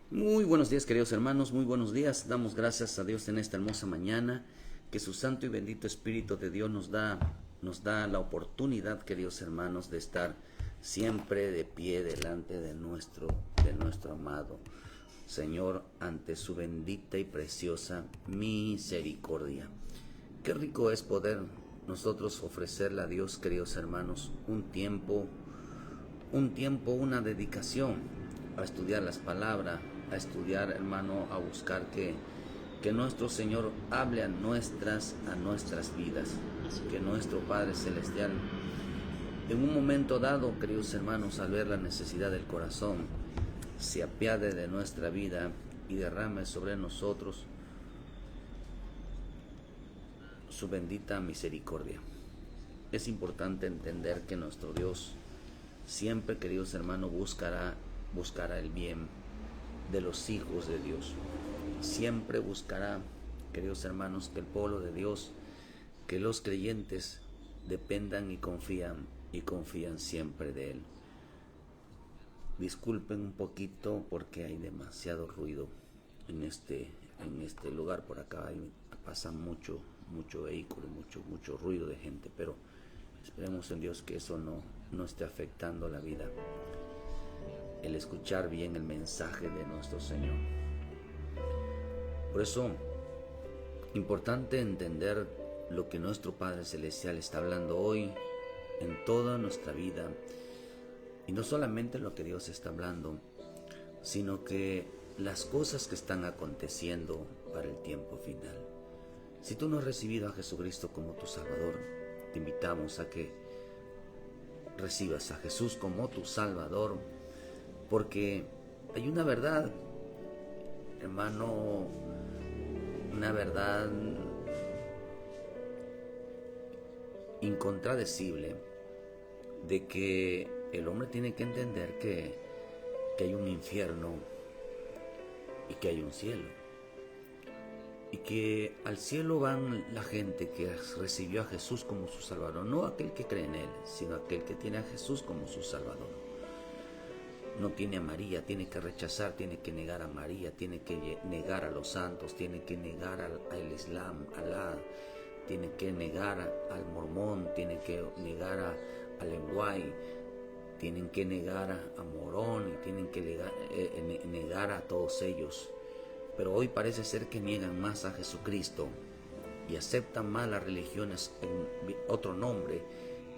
Muy buenos días, queridos hermanos, muy buenos días. Damos gracias a Dios en esta hermosa mañana, que su santo y bendito Espíritu de Dios nos da la oportunidad, queridos hermanos, de estar siempre de pie delante de nuestro amado Señor, ante su bendita y preciosa misericordia. Qué rico es poder nosotros ofrecerle a Dios, queridos hermanos, una dedicación a estudiar las palabras, a estudiar, hermano, a buscar que nuestro Señor hable a nuestras vidas, que nuestro Padre Celestial, en un momento dado, queridos hermanos, al ver la necesidad del corazón, se apiade de nuestra vida y derrame sobre nosotros su bendita misericordia. Es importante entender que nuestro Dios siempre, queridos hermanos, buscará el bien de los hijos de Dios. Siempre buscará, queridos hermanos, que el pueblo de Dios, que los creyentes dependan y confían siempre de Él. Disculpen un poquito porque hay demasiado ruido en este lugar. Por acá pasa mucho vehículo, mucho ruido de gente, pero esperemos en Dios que eso no esté afectando la vida, el escuchar bien el mensaje de nuestro Señor. Por eso, importante entender lo que nuestro Padre Celestial está hablando hoy en toda nuestra vida. Y no solamente lo que Dios está hablando, sino que las cosas que están aconteciendo para el tiempo final. Si tú no has recibido a Jesucristo como tu Salvador, te invitamos a que recibas a Jesús como tu Salvador, porque hay una verdad, hermano, una verdad incontradecible, de que el hombre tiene que entender que hay un infierno y que hay un cielo, y que al cielo van la gente que recibió a Jesús como su Salvador, no aquel que cree en Él, sino aquel que tiene a Jesús como su Salvador. No tiene a María, tiene que rechazar, tiene que negar a María, tiene que negar a los santos, tiene que negar al Islam, Alá, tiene que negar al mormón, tiene que negar al Lenguay, tienen que negar a Morón y tienen que negar a todos ellos. Pero hoy parece ser que niegan más a Jesucristo y aceptan más las religiones en otro nombre,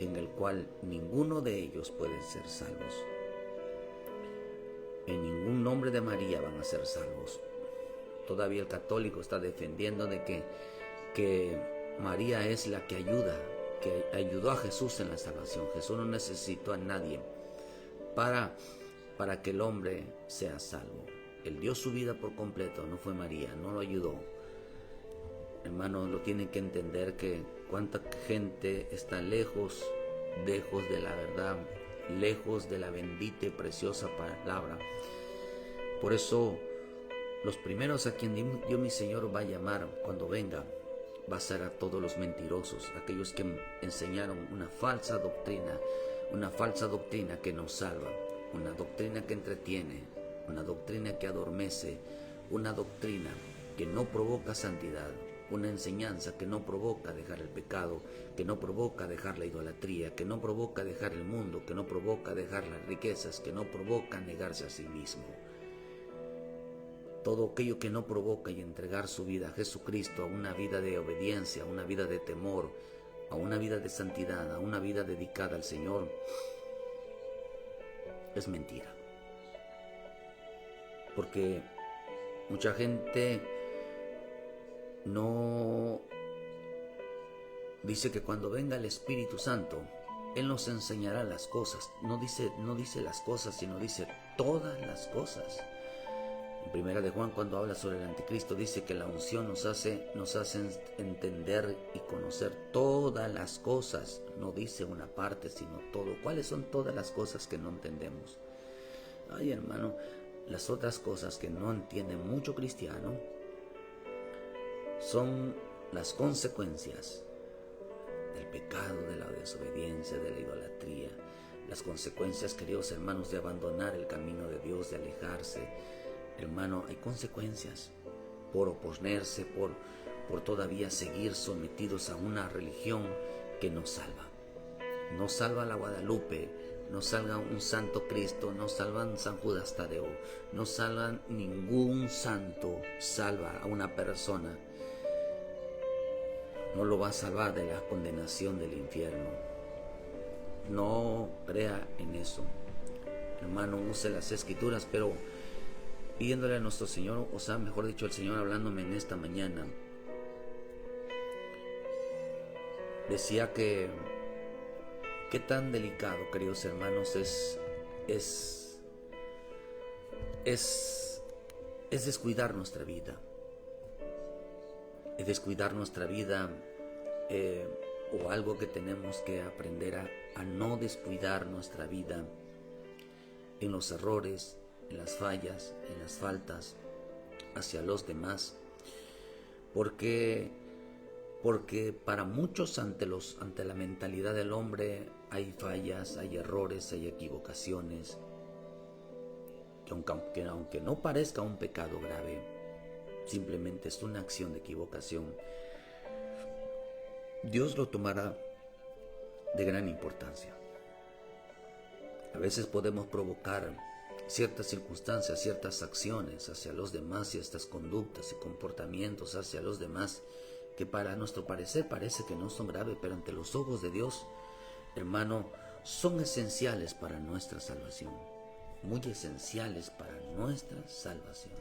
en el cual ninguno de ellos puede ser salvos. En ningún nombre de María van a ser salvos. Todavía el católico está defendiendo de que María es la que ayudó a Jesús en la salvación. Jesús no necesitó a nadie para que el hombre sea salvo. Él dio su vida por completo, no fue María, no lo ayudó. Hermanos, lo tienen que entender, que cuánta gente está lejos de la verdad, lejos de la bendita y preciosa palabra. Por eso, los primeros a quien Dios mi Señor va a llamar cuando venga, va a ser a todos los mentirosos, aquellos que enseñaron una falsa doctrina que no salva, una doctrina que entretiene, una doctrina que adormece, una doctrina que no provoca santidad, una enseñanza que no provoca dejar el pecado, que no provoca dejar la idolatría, que no provoca dejar el mundo, que no provoca dejar las riquezas, que no provoca negarse a sí mismo. Todo aquello que no provoca y entregar su vida a Jesucristo, a una vida de obediencia, a una vida de temor, a una vida de santidad, a una vida dedicada al Señor, es mentira. Porque mucha gente no dice que cuando venga el Espíritu Santo, Él nos enseñará las cosas. No dice las cosas, sino dice todas las cosas. En Primera de Juan, cuando habla sobre el anticristo, dice que la unción nos hace entender y conocer todas las cosas. No dice una parte, sino todo. ¿Cuáles son todas las cosas que no entendemos? Ay, hermano, las otras cosas que no entiende mucho cristiano son las consecuencias del pecado, de la desobediencia, de la idolatría. Las consecuencias, queridos hermanos, de abandonar el camino de Dios, de alejarse. hermano, hay consecuencias por oponerse, por todavía seguir sometidos a una religión que no salva. No salva a la Guadalupe, no salva un Santo Cristo, no salvan San Judas Tadeo, no salvan ningún santo, salva a una persona. No lo va a salvar de la condenación del infierno. No crea en eso. Hermano, use las Escrituras, pero pidiéndole a nuestro Señor, o sea, mejor dicho, el Señor hablándome en esta mañana. Decía que qué tan delicado, queridos hermanos, es descuidar nuestra vida. Es descuidar nuestra vida, o algo que tenemos que aprender a no descuidar nuestra vida en los errores, en las fallas, en las faltas hacia los demás, porque para muchos ante la mentalidad del hombre hay fallas, hay errores, hay equivocaciones, que aunque no parezca un pecado grave, simplemente es una acción de equivocación, Dios lo tomará de gran importancia. A veces podemos provocar ciertas circunstancias, ciertas acciones hacia los demás, y estas conductas y comportamientos hacia los demás que para nuestro parecer parece que no son graves, pero ante los ojos de Dios, hermano, son esenciales para nuestra salvación, muy esenciales para nuestra salvación.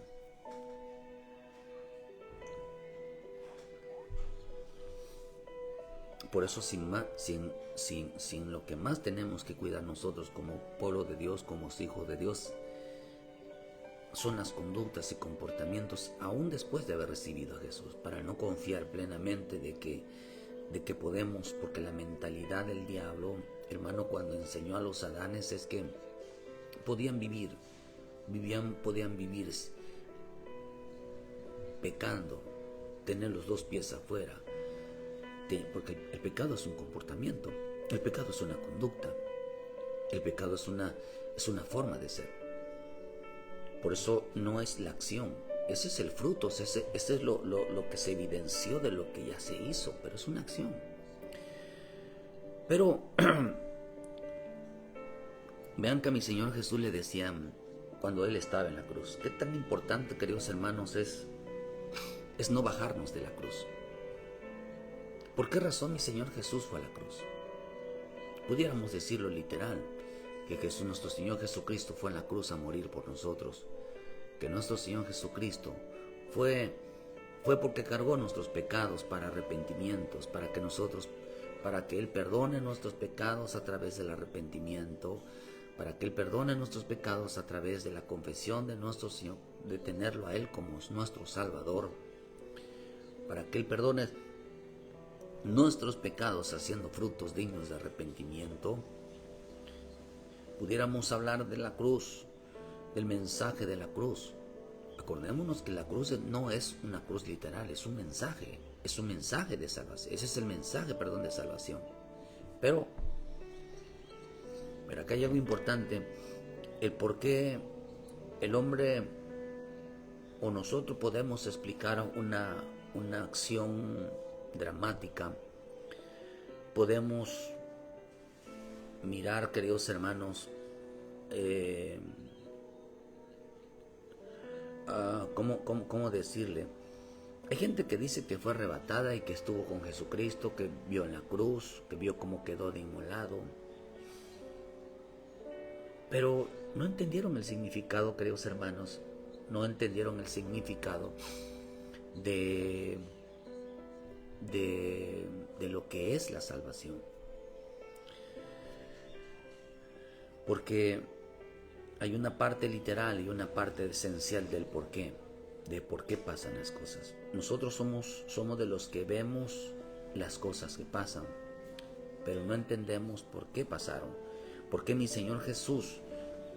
Por eso sin lo que más tenemos que cuidar nosotros como pueblo de Dios, como hijos de Dios, son las conductas y comportamientos aún después de haber recibido a Jesús, para no confiar plenamente de que podemos, porque la mentalidad del diablo, hermano, cuando enseñó a los adanes es que podían vivir pecando, tener los dos pies afuera, porque el pecado es un comportamiento, el pecado es una conducta, el pecado es una forma de ser. Por eso no es la acción, ese es el fruto, ese es lo que se evidenció de lo que ya se hizo, pero es una acción. Pero vean que a mi Señor Jesús le decían cuando Él estaba en la cruz, qué tan importante, queridos hermanos, es no bajarnos de la cruz. ¿Por qué razón mi Señor Jesús fue a la cruz? Pudiéramos decirlo literal, que Jesús, nuestro Señor Jesucristo, fue a la cruz a morir por nosotros, que nuestro Señor Jesucristo fue porque cargó nuestros pecados para arrepentimientos, para que Él perdone nuestros pecados a través del arrepentimiento, para que Él perdone nuestros pecados a través de la confesión de nuestro Señor, de tenerlo a Él como nuestro Salvador, para que Él perdone nuestros pecados haciendo frutos dignos de arrepentimiento. Pudiéramos hablar de la cruz, del mensaje de la cruz. Acordémonos que la cruz no es una cruz literal, es un mensaje de salvación. Ese es el mensaje, de salvación. Pero acá hay algo importante, el por qué el hombre o nosotros podemos explicar una acción dramática. Podemos mirar, queridos hermanos, ¿cómo decirle? Hay gente que dice que fue arrebatada y que estuvo con Jesucristo, que vio en la cruz, que vio cómo quedó de inmolado. Pero no entendieron el significado, queridos hermanos, no entendieron el significado de lo que es la salvación. Porque hay una parte literal y una parte esencial del porqué, de por qué pasan las cosas. Nosotros somos de los que vemos las cosas que pasan, pero no entendemos por qué pasaron. ¿Por qué mi Señor Jesús,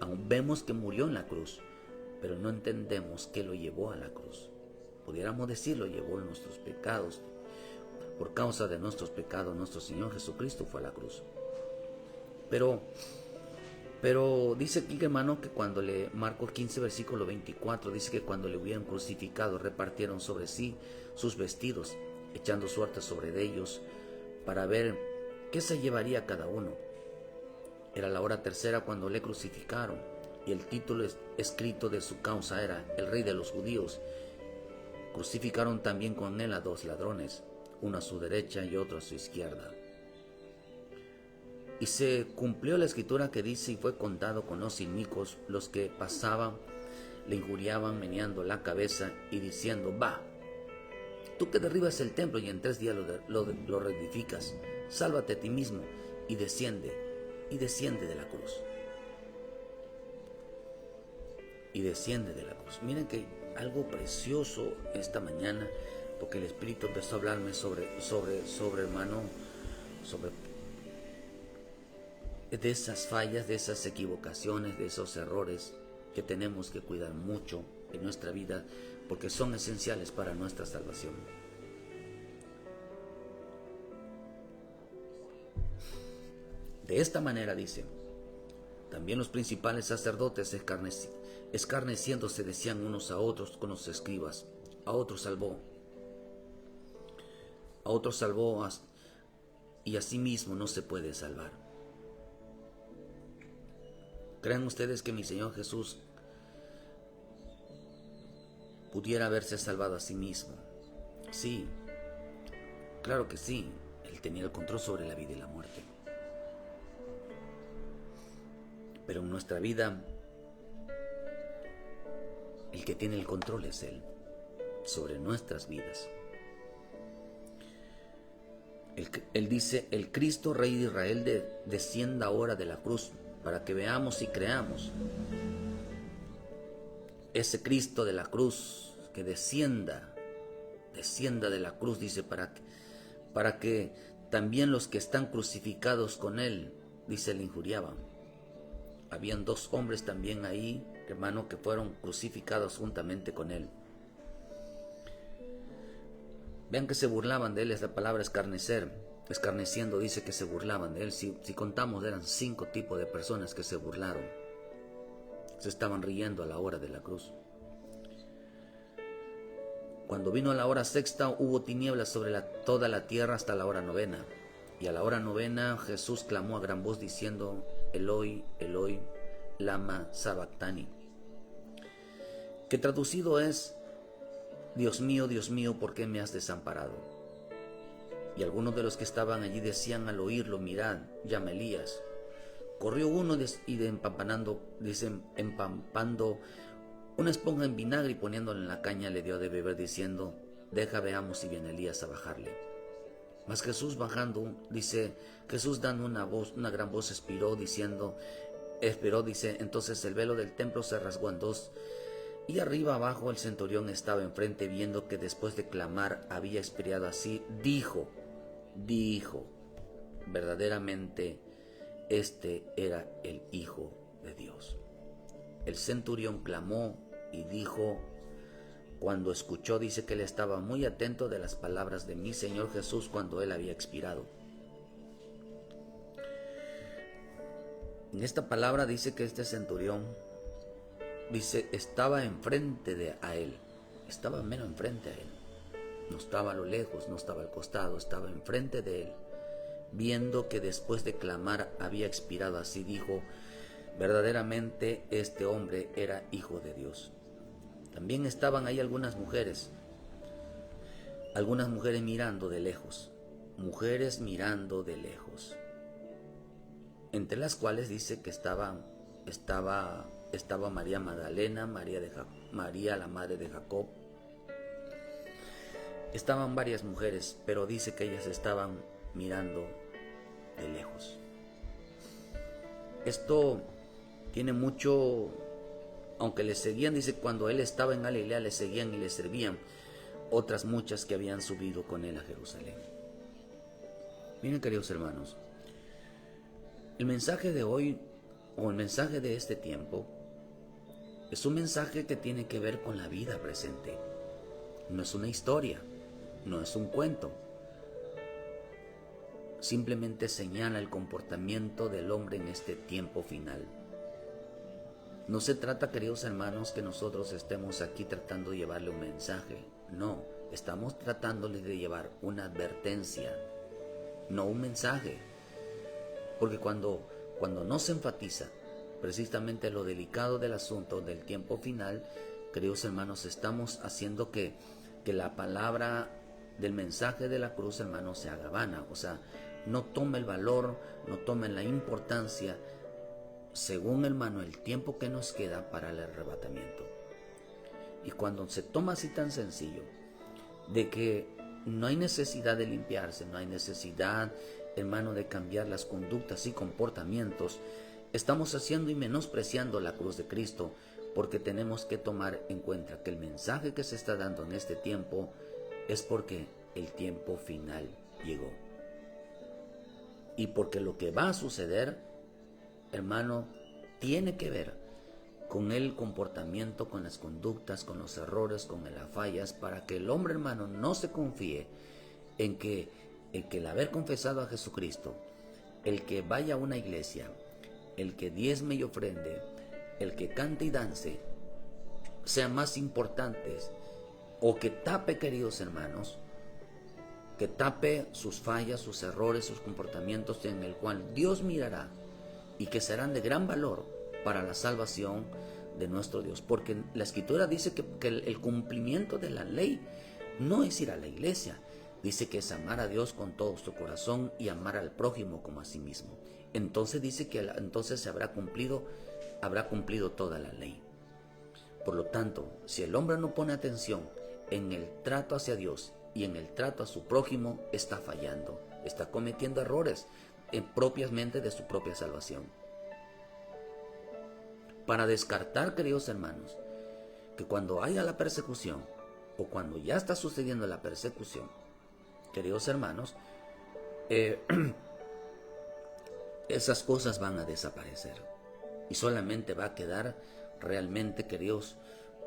aún vemos que murió en la cruz, pero no entendemos qué lo llevó a la cruz? Pudiéramos decirlo, llevó nuestros pecados. Por causa de nuestros pecados, nuestro Señor Jesucristo fue a la cruz. Pero Pero dice aquí, hermano, que Marcos 15, versículo 24, dice que cuando le hubieran crucificado, repartieron sobre sí sus vestidos, echando suertes sobre ellos, para ver qué se llevaría cada uno. Era la hora tercera cuando le crucificaron, y el título escrito de su causa era El Rey de los Judíos. Crucificaron también con él a 2 ladrones, uno a su derecha y otro a su izquierda. Y se cumplió la escritura que dice: y fue contado con los inicuos, los que pasaban le injuriaban meneando la cabeza y diciendo: va, tú que derribas el templo y en 3 días lo reedificas, sálvate a ti mismo y desciende de la cruz. Y desciende de la cruz. Miren que algo precioso esta mañana, porque el Espíritu empezó a hablarme sobre hermano, sobre de esas fallas, de esas equivocaciones, de esos errores que tenemos que cuidar mucho en nuestra vida, porque son esenciales para nuestra salvación. De esta manera dice: también los principales sacerdotes escarneciéndose decían unos a otros con los escribas: a otros salvó, y a sí mismo no se puede salvar. ¿Creen ustedes que mi Señor Jesús pudiera haberse salvado a sí mismo? Sí, claro que sí. Él tenía el control sobre la vida y la muerte. Pero en nuestra vida, el que tiene el control es Él, sobre nuestras vidas. Él dice: el Cristo Rey de Israel descienda ahora de la cruz, para que veamos y creamos. Ese Cristo de la cruz, que descienda de la cruz, dice, para que también los que están crucificados con Él, dice, le injuriaban. Habían 2 hombres también ahí, hermano, que fueron crucificados juntamente con Él. Vean que se burlaban de Él, es la palabra escarnecer. Escarneciendo dice que se burlaban de Él. Si contamos, eran 5 tipos de personas que se burlaron. Se estaban riendo a la hora de la cruz. Cuando vino la hora sexta, hubo tinieblas sobre toda la tierra hasta la hora 9. Y a la hora 9 Jesús clamó a gran voz diciendo: Eloi, Eloi, lama sabactani, que traducido es: Dios mío, ¿por qué me has desamparado? Y algunos de los que estaban allí decían al oírlo: mirad, llama Elías. Corrió uno y empampando una esponja en vinagre y poniéndola en la caña le dio de beber, diciendo: deja, veamos si viene Elías a bajarle. Mas Jesús bajando, dice, Jesús dando una gran voz expiró, dice, entonces el velo del templo se rasgó en 2, y arriba abajo el centurión estaba enfrente, viendo que después de clamar había expirado así, dijo, verdaderamente este era el Hijo de Dios. El centurión clamó y dijo, cuando escuchó, dice que él estaba muy atento de las palabras de mi Señor Jesús cuando él había expirado. En esta palabra dice que este centurión, dice, estaba enfrente a él, estaba menos enfrente a él. No estaba a lo lejos, no estaba al costado, estaba enfrente de él. Viendo que después de clamar había expirado así, dijo, verdaderamente este hombre era Hijo de Dios. También estaban ahí algunas mujeres mirando de lejos, entre las cuales dice que estaba María Magdalena, María la madre de Jacob. Estaban varias mujeres, pero dice que ellas estaban mirando de lejos. Esto tiene mucho, aunque le seguían, dice, cuando él estaba en Galilea le seguían y le servían otras muchas que habían subido con él a Jerusalén. Miren, queridos hermanos, el mensaje de hoy, o el mensaje de este tiempo, es un mensaje que tiene que ver con la vida presente. No es una historia, no es un cuento. Simplemente señala el comportamiento del hombre en este tiempo final. No se trata, queridos hermanos, que nosotros estemos aquí tratando de llevarle un mensaje. No, estamos tratándoles de llevar una advertencia, no un mensaje. Porque cuando no se enfatiza precisamente lo delicado del asunto del tiempo final, queridos hermanos, estamos haciendo que la palabra del mensaje de la cruz, hermanos, se haga vana. O sea, no tome el valor, no tome la importancia, según, hermano, el tiempo que nos queda para el arrebatamiento. Y cuando se toma así tan sencillo, de que no hay necesidad de limpiarse, no hay necesidad, hermano, de cambiar las conductas y comportamientos, estamos haciendo y menospreciando la cruz de Cristo, porque tenemos que tomar en cuenta que el mensaje que se está dando en este tiempo es porque el tiempo final llegó. Y porque lo que va a suceder, hermano, tiene que ver con el comportamiento, con las conductas, con los errores, con las fallas, para que el hombre, hermano, no se confíe en que el haber confesado a Jesucristo, el que vaya a una iglesia, el que diezme y ofrende, el que cante y dance, sean más importantes, o que tape, queridos hermanos, que tape sus fallas, sus errores, sus comportamientos, en el cual Dios mirará y que serán de gran valor para la salvación de nuestro Dios. Porque la Escritura dice que el cumplimiento de la ley no es ir a la iglesia, dice que es amar a Dios con todo su corazón y amar al prójimo como a sí mismo. Entonces dice que entonces se habrá cumplido toda la ley. Por lo tanto, si el hombre no pone atención en el trato hacia Dios y en el trato a su prójimo, está fallando, está cometiendo errores propiamente de su propia salvación. Para descartar, queridos hermanos, que cuando haya la persecución o cuando ya está sucediendo la persecución, queridos hermanos, esas cosas van a desaparecer y solamente va a quedar realmente, queridos,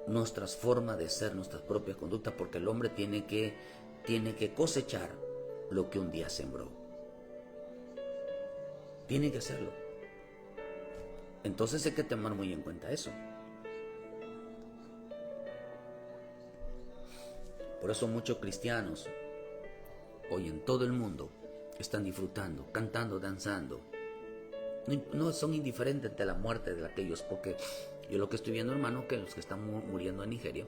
nuestras formas de ser, nuestras propias conductas, porque el hombre tiene que cosechar lo que un día sembró. Tiene que hacerlo. Entonces hay que tomar muy en cuenta eso. Por eso muchos cristianos hoy en todo el mundo están disfrutando, cantando, danzando. No son indiferentes ante la muerte de aquellos, porque yo lo que estoy viendo, hermano, que los que están muriendo en Nigeria,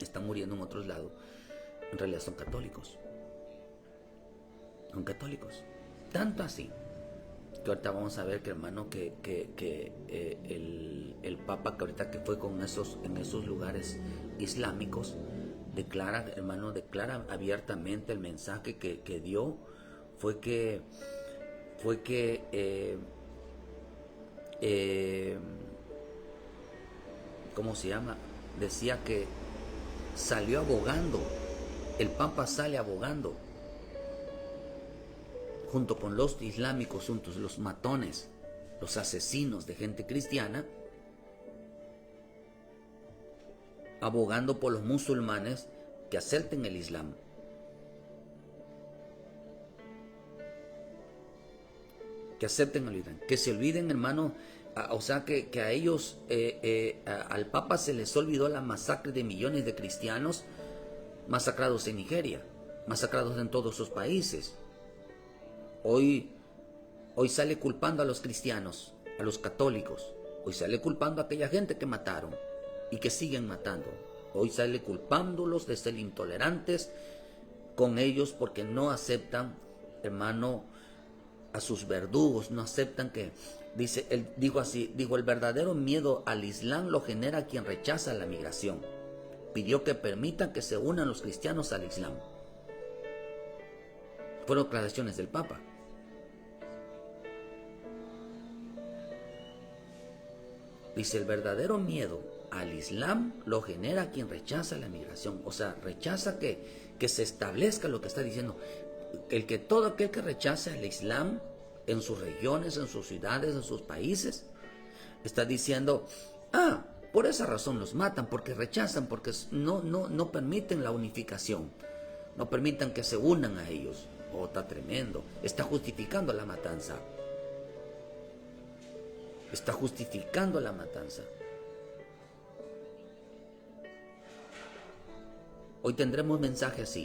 están muriendo en otros lados, en realidad son católicos. Son católicos. Tanto así que ahorita vamos a ver que, hermano, que el Papa, que ahorita que fue en esos lugares islámicos, declara, hermano, declara abiertamente el mensaje que dio, fue que ¿cómo se llama? Decía que salió abogando, el Papa sale abogando, junto con los islámicos, juntos los matones, los asesinos de gente cristiana, abogando por los musulmanes que acepten el Islam. Que acepten el Islam, que se olviden, hermano, o sea, que a ellos, al Papa se les olvidó la masacre de millones de cristianos masacrados en Nigeria, masacrados en todos sus países. Hoy sale culpando a los cristianos, a los católicos. Hoy sale culpando a aquella gente que mataron y que siguen matando. Hoy sale culpándolos de ser intolerantes con ellos porque no aceptan, hermano, a sus verdugos, no aceptan que, dice, él dijo así, el verdadero miedo al Islam lo genera quien rechaza la migración. Pidió que permitan que se unan los cristianos al Islam. Fueron declaraciones del Papa. Dice, el verdadero miedo al Islam lo genera quien rechaza la migración. O sea, rechaza que se establezca lo que está diciendo. Todo aquel que rechaza el Islam en sus regiones, en sus ciudades, en sus países, está diciendo, por esa razón los matan, porque rechazan, porque no permiten la unificación, no permitan que se unan a ellos. Está tremendo, está justificando la matanza. está justificando la matanza. Hoy tendremos mensajes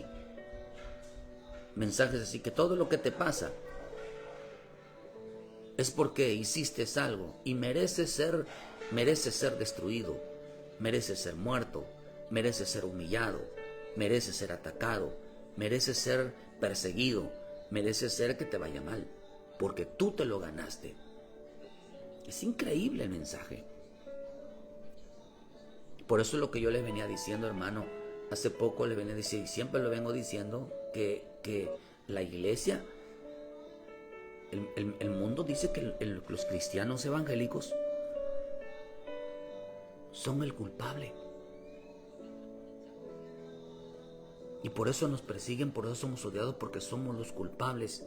así, que todo lo que te pasa es porque hiciste algo y mereces ser destruido, mereces ser muerto, mereces ser humillado, mereces ser atacado, mereces ser perseguido, mereces ser que te vaya mal, porque tú te lo ganaste. Es increíble el mensaje. Por eso es lo que yo les venía diciendo, hermano. Hace poco les venía diciendo, y siempre lo vengo diciendo, que la iglesia, el mundo dice que los cristianos evangélicos son el culpable. Y por eso nos persiguen, por eso somos odiados, porque somos los culpables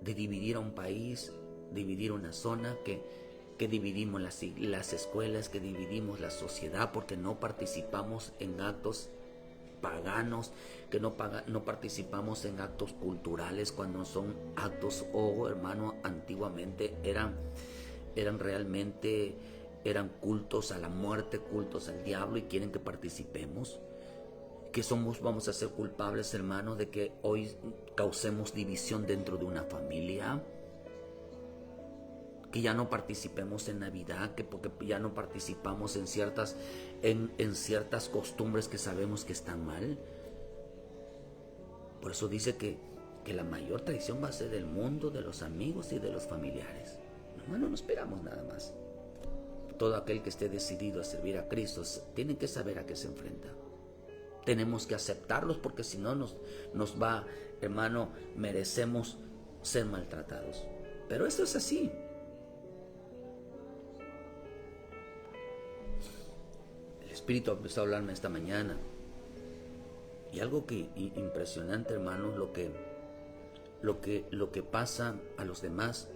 de dividir a un país, dividir una zona, que dividimos las escuelas, que dividimos la sociedad, porque no participamos en actos paganos, que no participamos en actos culturales cuando son actos, hermano, antiguamente eran realmente cultos a la muerte, cultos al diablo, y quieren que participemos. Que vamos a ser culpables, hermano, de que hoy causemos división dentro de una familia, que ya no participemos en Navidad, que porque ya no participamos en ciertas costumbres que sabemos que están mal. Por eso dice que la mayor traición va a ser del mundo, de los amigos y de los familiares. Hermano, no esperamos nada más. Todo aquel que esté decidido a servir a Cristo tiene que saber a qué se enfrenta. Tenemos que aceptarlos, porque si no nos va, hermano, merecemos ser maltratados. Pero esto es así. El Espíritu empezó a hablarme esta mañana. Y algo que impresionante, hermanos, lo que pasa a los demás.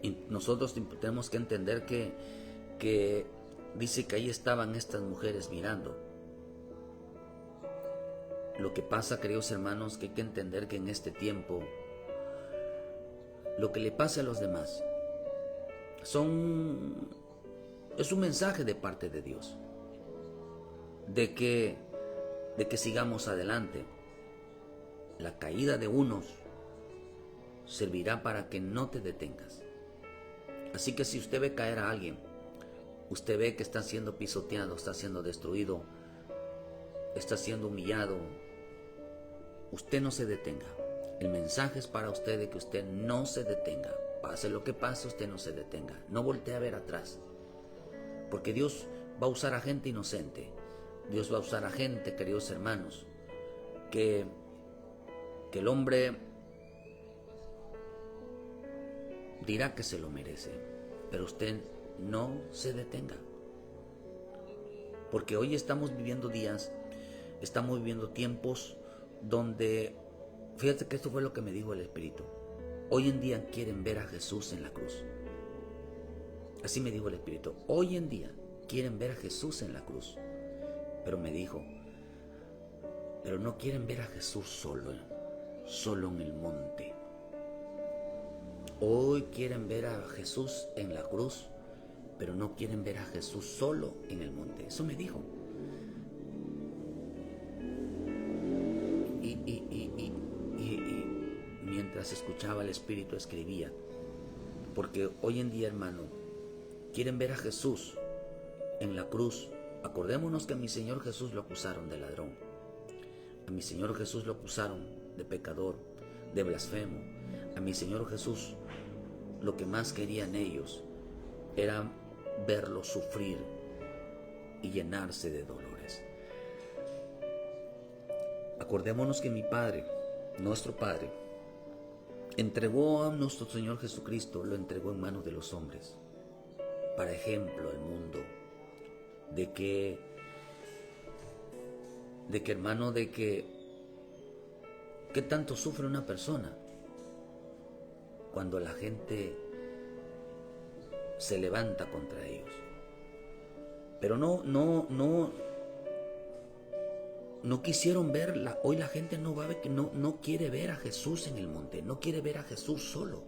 Y nosotros tenemos que entender que dice que ahí estaban estas mujeres mirando. Lo que pasa, queridos hermanos, que hay que entender que en este tiempo lo que le pasa a los demás es un mensaje de parte de Dios, de que sigamos adelante. La caída de unos servirá para que no te detengas. Así que si usted ve caer a alguien, usted ve que está siendo pisoteado, está siendo destruido, está siendo humillado, usted no se detenga. El mensaje es para usted de que usted no se detenga. Pase lo que pase, usted no se detenga. No voltee a ver atrás. Porque Dios va a usar a gente inocente. Dios va a usar a gente, queridos hermanos, que el hombre dirá que se lo merece. Pero usted no se detenga. Porque hoy estamos viviendo tiempos donde, fíjate que esto fue lo que me dijo el Espíritu. Hoy en día quieren ver a Jesús en la cruz. Así me dijo el Espíritu. Hoy en día quieren ver a Jesús en la cruz. Pero me dijo, pero no quieren ver a Jesús solo en el monte. Hoy quieren ver a Jesús en la cruz, pero no quieren ver a Jesús solo en el monte. Eso me dijo. Y mientras escuchaba al Espíritu escribía, porque hoy en día, hermano, quieren ver a Jesús en la cruz. Acordémonos que a mi Señor Jesús lo acusaron de ladrón, a mi Señor Jesús lo acusaron de pecador, de blasfemo. A mi Señor Jesús lo que más querían ellos era verlo sufrir y llenarse de dolores. Acordémonos que mi Padre, nuestro Padre, entregó a nuestro Señor Jesucristo, lo entregó en manos de los hombres, para ejemplo al mundo, de que hermano, de que ¿qué tanto sufre una persona cuando la gente se levanta contra ellos? Pero no quisieron verla. Hoy la gente no quiere ver a Jesús en el monte, no quiere ver a Jesús solo.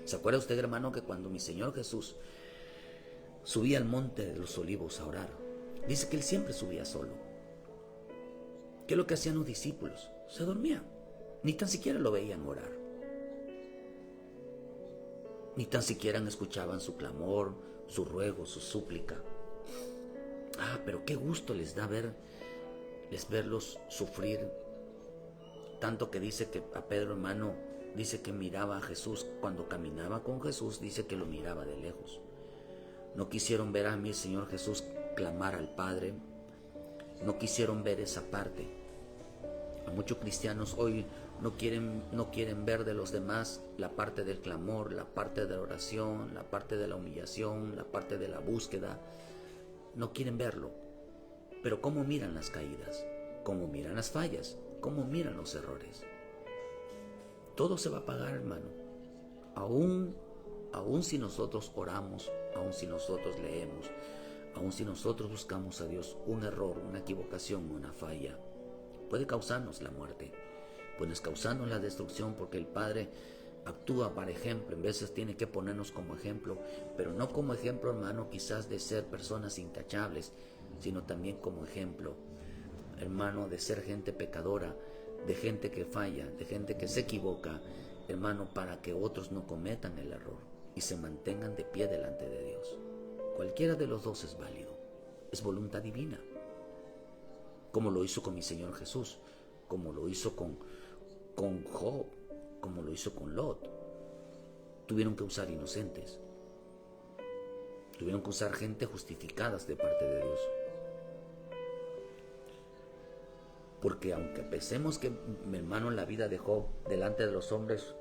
¿Se acuerda usted, hermano, que cuando mi Señor Jesús subía al monte de los Olivos a orar, dice que Él siempre subía solo? ¿Qué es lo que hacían los discípulos? Se dormían. Ni tan siquiera lo veían orar. Ni tan siquiera escuchaban su clamor, su ruego, su súplica. Pero qué gusto les da verlos sufrir. Tanto que dice que a Pedro, hermano, dice que miraba a Jesús. Cuando caminaba con Jesús, dice que lo miraba de lejos. No quisieron ver a mi Señor Jesús clamar al Padre. No quisieron ver esa parte. Muchos cristianos hoy no quieren ver de los demás la parte del clamor, la parte de la oración, la parte de la humillación, la parte de la búsqueda. No quieren verlo. Pero ¿cómo miran las caídas? ¿Cómo miran las fallas? ¿Cómo miran los errores? Todo se va a pagar, hermano. Aún si nosotros oramos, aún si nosotros leemos, aún si nosotros buscamos a Dios, un error, una equivocación, una falla puede causarnos la muerte, puede causarnos la destrucción, porque el Padre actúa para ejemplo. En veces tiene que ponernos como ejemplo, pero no como ejemplo, hermano, quizás de ser personas intachables, sino también como ejemplo, hermano, de ser gente pecadora, de gente que falla, de gente que se equivoca, hermano, para que otros no cometan el error y se mantengan de pie delante de Dios. Cualquiera de los dos es válido, es voluntad divina, como lo hizo con mi Señor Jesús, como lo hizo con Job, como lo hizo con Lot. Tuvieron que usar inocentes, tuvieron que usar gente justificadas de parte de Dios. Porque aunque pensemos que, mi hermano, la vida de Job delante de los hombres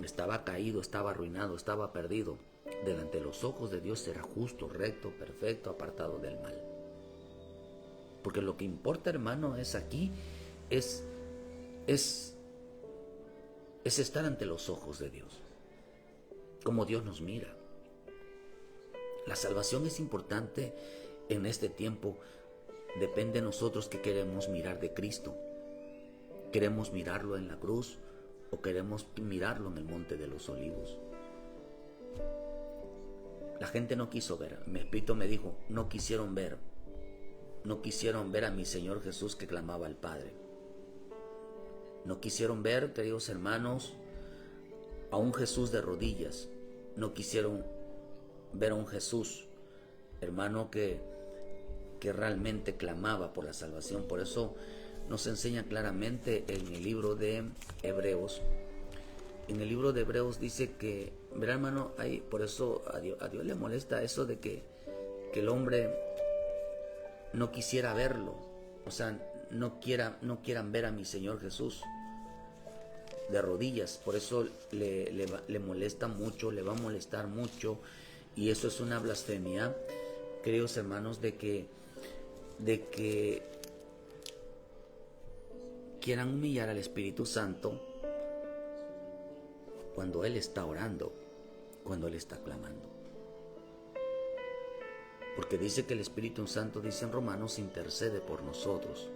estaba caído, estaba arruinado, estaba perdido, delante de los ojos de Dios era justo, recto, perfecto, apartado del mal. Porque lo que importa, hermano, es estar ante los ojos de Dios, como Dios nos mira. La salvación es importante en este tiempo. Depende de nosotros que queremos mirar de Cristo. ¿Queremos mirarlo en la cruz o queremos mirarlo en el monte de los Olivos? La gente no quiso ver. Mi espíritu me dijo, no quisieron ver a mi Señor Jesús que clamaba al Padre. No quisieron ver, queridos hermanos, a un Jesús de rodillas. No quisieron ver a un Jesús, hermano, que realmente clamaba por la salvación. Por eso nos enseña claramente en el libro de Hebreos. En el libro de Hebreos dice que, verá, hermano, por eso a Dios le molesta eso de que el hombre no quisiera verlo. O sea, no quieran ver a mi Señor Jesús de rodillas. Por eso le molesta mucho, le va a molestar mucho. Y eso es una blasfemia, queridos hermanos, de que quieran humillar al Espíritu Santo cuando Él está orando, cuando Él está clamando. Porque dice que el Espíritu Santo, dice en Romanos, intercede por nosotros.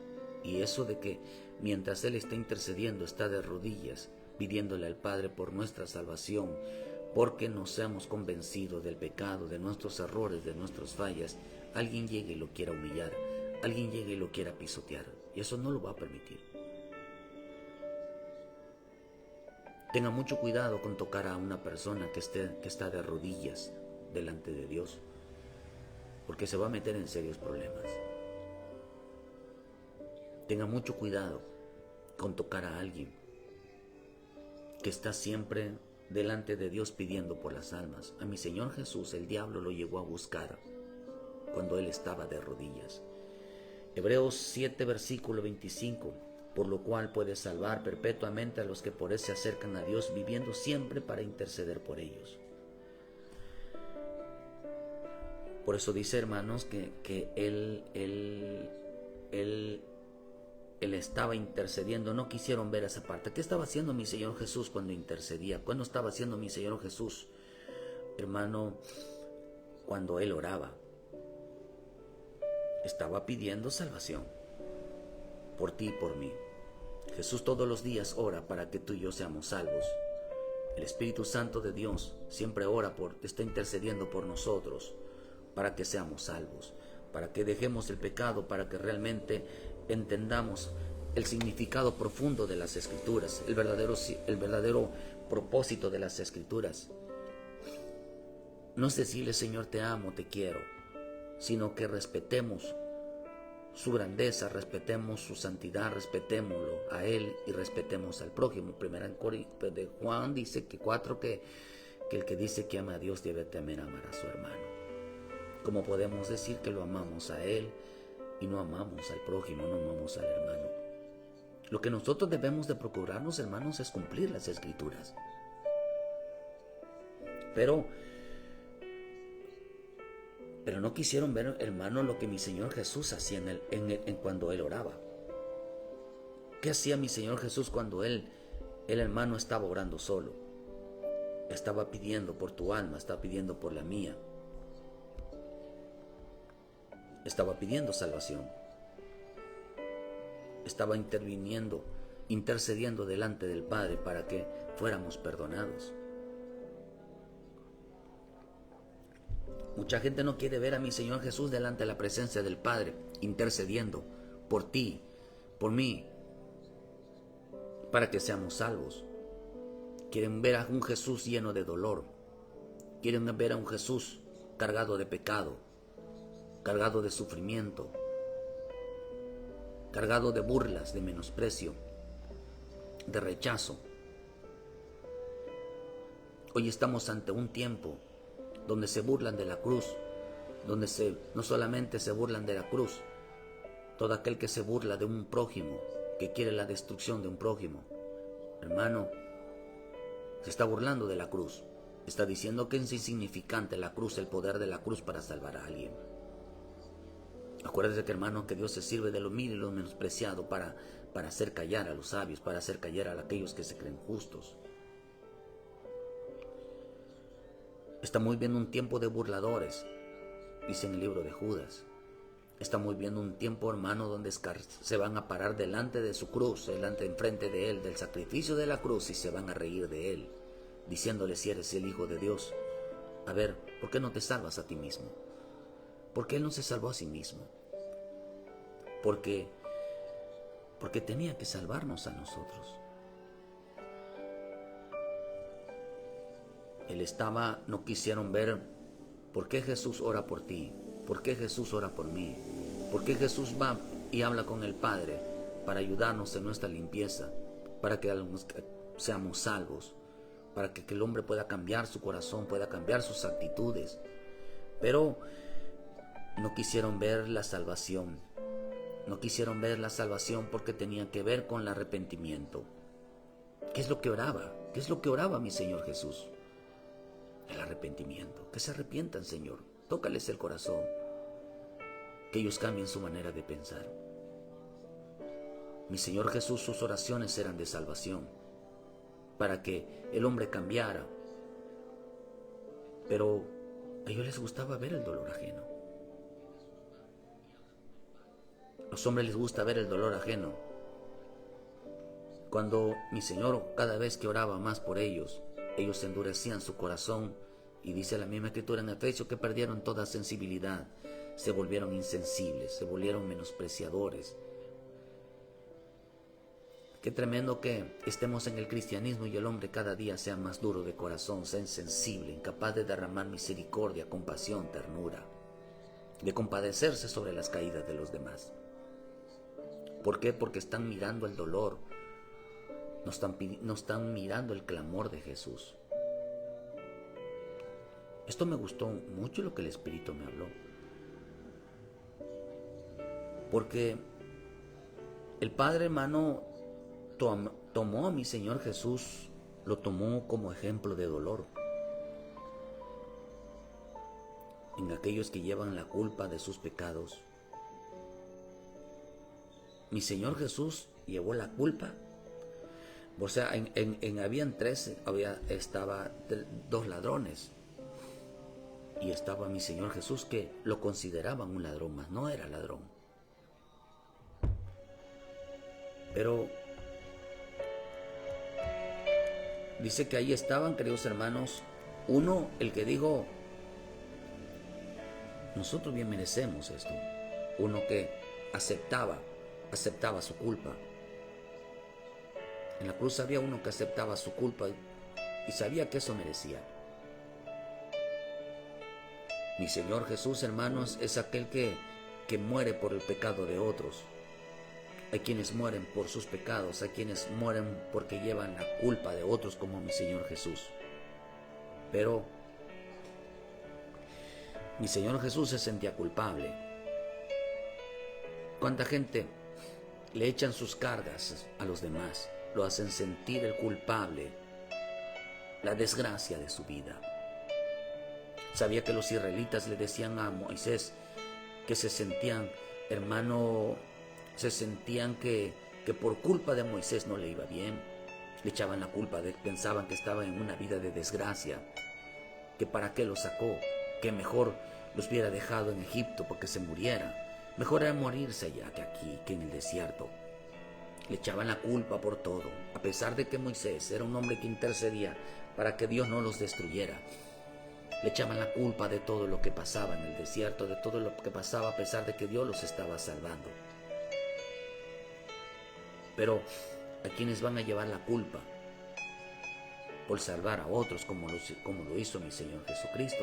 Y eso de que mientras Él está intercediendo, está de rodillas, pidiéndole al Padre por nuestra salvación, porque nos hemos convencido del pecado, de nuestros errores, de nuestras fallas, alguien llegue y lo quiera humillar, alguien llegue y lo quiera pisotear, y eso no lo va a permitir. Tenga mucho cuidado con tocar a una persona que está de rodillas delante de Dios, porque se va a meter en serios problemas. Tenga mucho cuidado con tocar a alguien que está siempre delante de Dios pidiendo por las almas. A mi Señor Jesús el diablo lo llegó a buscar cuando Él estaba de rodillas. Hebreos 7, versículo 25. Por lo cual puede salvar perpetuamente a los que por Él se acercan a Dios, viviendo siempre para interceder por ellos. Por eso dice, hermanos, que Él estaba intercediendo. No quisieron ver esa parte. ¿Qué estaba haciendo mi Señor Jesús cuando intercedía? ¿Cuándo estaba haciendo mi Señor Jesús, hermano? Cuando Él oraba, estaba pidiendo salvación por ti y por mí. Jesús todos los días ora para que tú y yo seamos salvos. El Espíritu Santo de Dios siempre está intercediendo por nosotros para que seamos salvos, para que dejemos el pecado, para que realmente entendamos el significado profundo de las Escrituras, el verdadero propósito de las Escrituras. No es decirle, Señor, te amo, te quiero, sino que respetemos su grandeza, respetemos su santidad, respetémoslo a Él y respetemos al prójimo. Primera de Juan dice que el que dice que ama a Dios debe también amar a su hermano. ¿Cómo podemos decir que lo amamos a Él y no amamos al prójimo, no amamos al hermano? Lo que nosotros debemos de procurarnos, hermanos, es cumplir las Escrituras. Pero no quisieron ver, hermano, lo que mi Señor Jesús hacía cuando Él oraba. ¿Qué hacía mi Señor Jesús cuando Él, hermano, estaba orando solo? Estaba pidiendo por tu alma, estaba pidiendo por la mía. Estaba pidiendo salvación. Estaba intercediendo delante del Padre para que fuéramos perdonados. Mucha gente no quiere ver a mi Señor Jesús delante de la presencia del Padre, intercediendo por ti, por mí, para que seamos salvos. Quieren ver a un Jesús lleno de dolor. Quieren ver a un Jesús cargado de pecado, cargado de sufrimiento, cargado de burlas, de menosprecio, de rechazo. Hoy estamos ante un tiempo donde se burlan de la cruz, donde no solamente se burlan de la cruz, todo aquel que se burla de un prójimo, que quiere la destrucción de un prójimo, hermano, se está burlando de la cruz. Está diciendo que es insignificante la cruz, el poder de la cruz para salvar a alguien. Acuérdate que, hermano, que Dios se sirve de lo vil y lo menospreciado para hacer callar a los sabios, para hacer callar a aquellos que se creen justos. Estamos viendo un tiempo de burladores, dice en el libro de Judas. Estamos viendo un tiempo, hermano, donde se van a parar delante de su cruz, enfrente de Él, del sacrificio de la cruz, y se van a reír de Él, diciéndole: si eres el Hijo de Dios, a ver, ¿por qué no te salvas a ti mismo? Porque Él no se salvó a sí mismo. Porque tenía que salvarnos a nosotros. No quisieron ver por qué Jesús ora por ti, por qué Jesús ora por mí, por qué Jesús va y habla con el Padre para ayudarnos en nuestra limpieza, para que seamos salvos, para que el hombre pueda cambiar su corazón, pueda cambiar sus actitudes. Pero no quisieron ver la salvación. No quisieron ver la salvación porque tenía que ver con el arrepentimiento. ¿Qué es lo que oraba? ¿Qué es lo que oraba mi Señor Jesús? El arrepentimiento. Que se arrepientan, Señor. Tócales el corazón. Que ellos cambien su manera de pensar. Mi Señor Jesús, sus oraciones eran de salvación, para que el hombre cambiara. Pero a ellos les gustaba ver el dolor ajeno. A los hombres les gusta ver el dolor ajeno. Cuando mi Señor, cada vez que oraba más por ellos endurecían su corazón, y dice la misma Escritura en Efesios que perdieron toda sensibilidad, se volvieron insensibles, se volvieron menospreciadores. Qué tremendo que estemos en el cristianismo y el hombre cada día sea más duro de corazón, sea insensible, incapaz de derramar misericordia, compasión, ternura, de compadecerse sobre las caídas de los demás. ¿Por qué? Porque están mirando el dolor, no están mirando el clamor de Jesús. Esto me gustó mucho lo que el Espíritu me habló. Porque el Padre, hermano, tomó a mi Señor Jesús, lo tomó como ejemplo de dolor en aquellos que llevan la culpa de sus pecados. Mi Señor Jesús llevó la culpa. O sea, habían 13, estaba 2 ladrones. Y estaba mi Señor Jesús, que lo consideraban un ladrón, mas no era ladrón. Pero Dice que ahí estaban, queridos hermanos, uno, el que dijo, nosotros bien merecemos esto. Uno que aceptaba su culpa. En la cruz había uno que aceptaba su culpa y sabía que eso merecía. Mi Señor Jesús, hermanos, es aquel que muere por el pecado de otros. Hay quienes mueren por sus pecados, hay quienes mueren porque llevan la culpa de otros, como mi Señor Jesús. Pero mi Señor Jesús se sentía culpable. ¿Cuánta gente le echan sus cargas a los demás? Lo hacen sentir el culpable, la desgracia de su vida. Sabía que los israelitas le decían a Moisés que se sentían, hermano, se sentían que por culpa de Moisés no le iba bien. Le echaban la culpa, pensaban que estaba en una vida de desgracia, que para qué lo sacó, que mejor los hubiera dejado en Egipto porque se muriera. Mejor era morirse allá que aquí, que en el desierto. Le echaban la culpa por todo, a pesar de que Moisés era un hombre que intercedía para que Dios no los destruyera. Le echaban la culpa de todo lo que pasaba en el desierto, de todo lo que pasaba a pesar de que Dios los estaba salvando. Pero ¿a quienes van a llevar la culpa por salvar a otros como lo hizo mi Señor Jesucristo?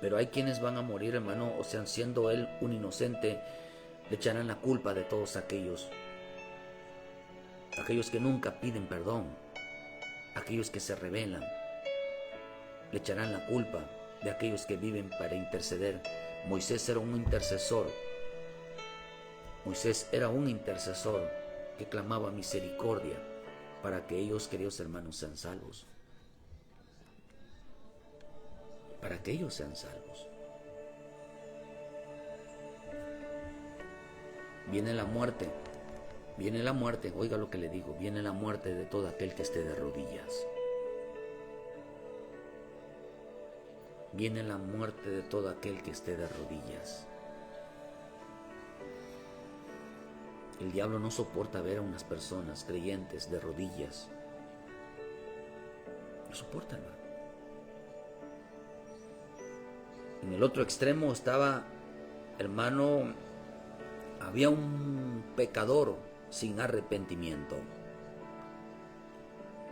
Pero hay quienes van a morir, hermano, o sea, siendo Él un inocente, le echarán la culpa de todos aquellos que nunca piden perdón, aquellos que se rebelan. Le echarán la culpa de aquellos que viven para interceder. Moisés era un intercesor. Moisés era un intercesor que clamaba misericordia para que ellos, queridos hermanos, sean salvos. Para que ellos sean salvos. Viene la muerte, oiga lo que le digo, viene la muerte de todo aquel que esté de rodillas. Viene la muerte de todo aquel que esté de rodillas. El diablo no soporta ver a unas personas creyentes de rodillas. No soporta, hermano. En el otro extremo estaba, hermano, había un pecador sin arrepentimiento.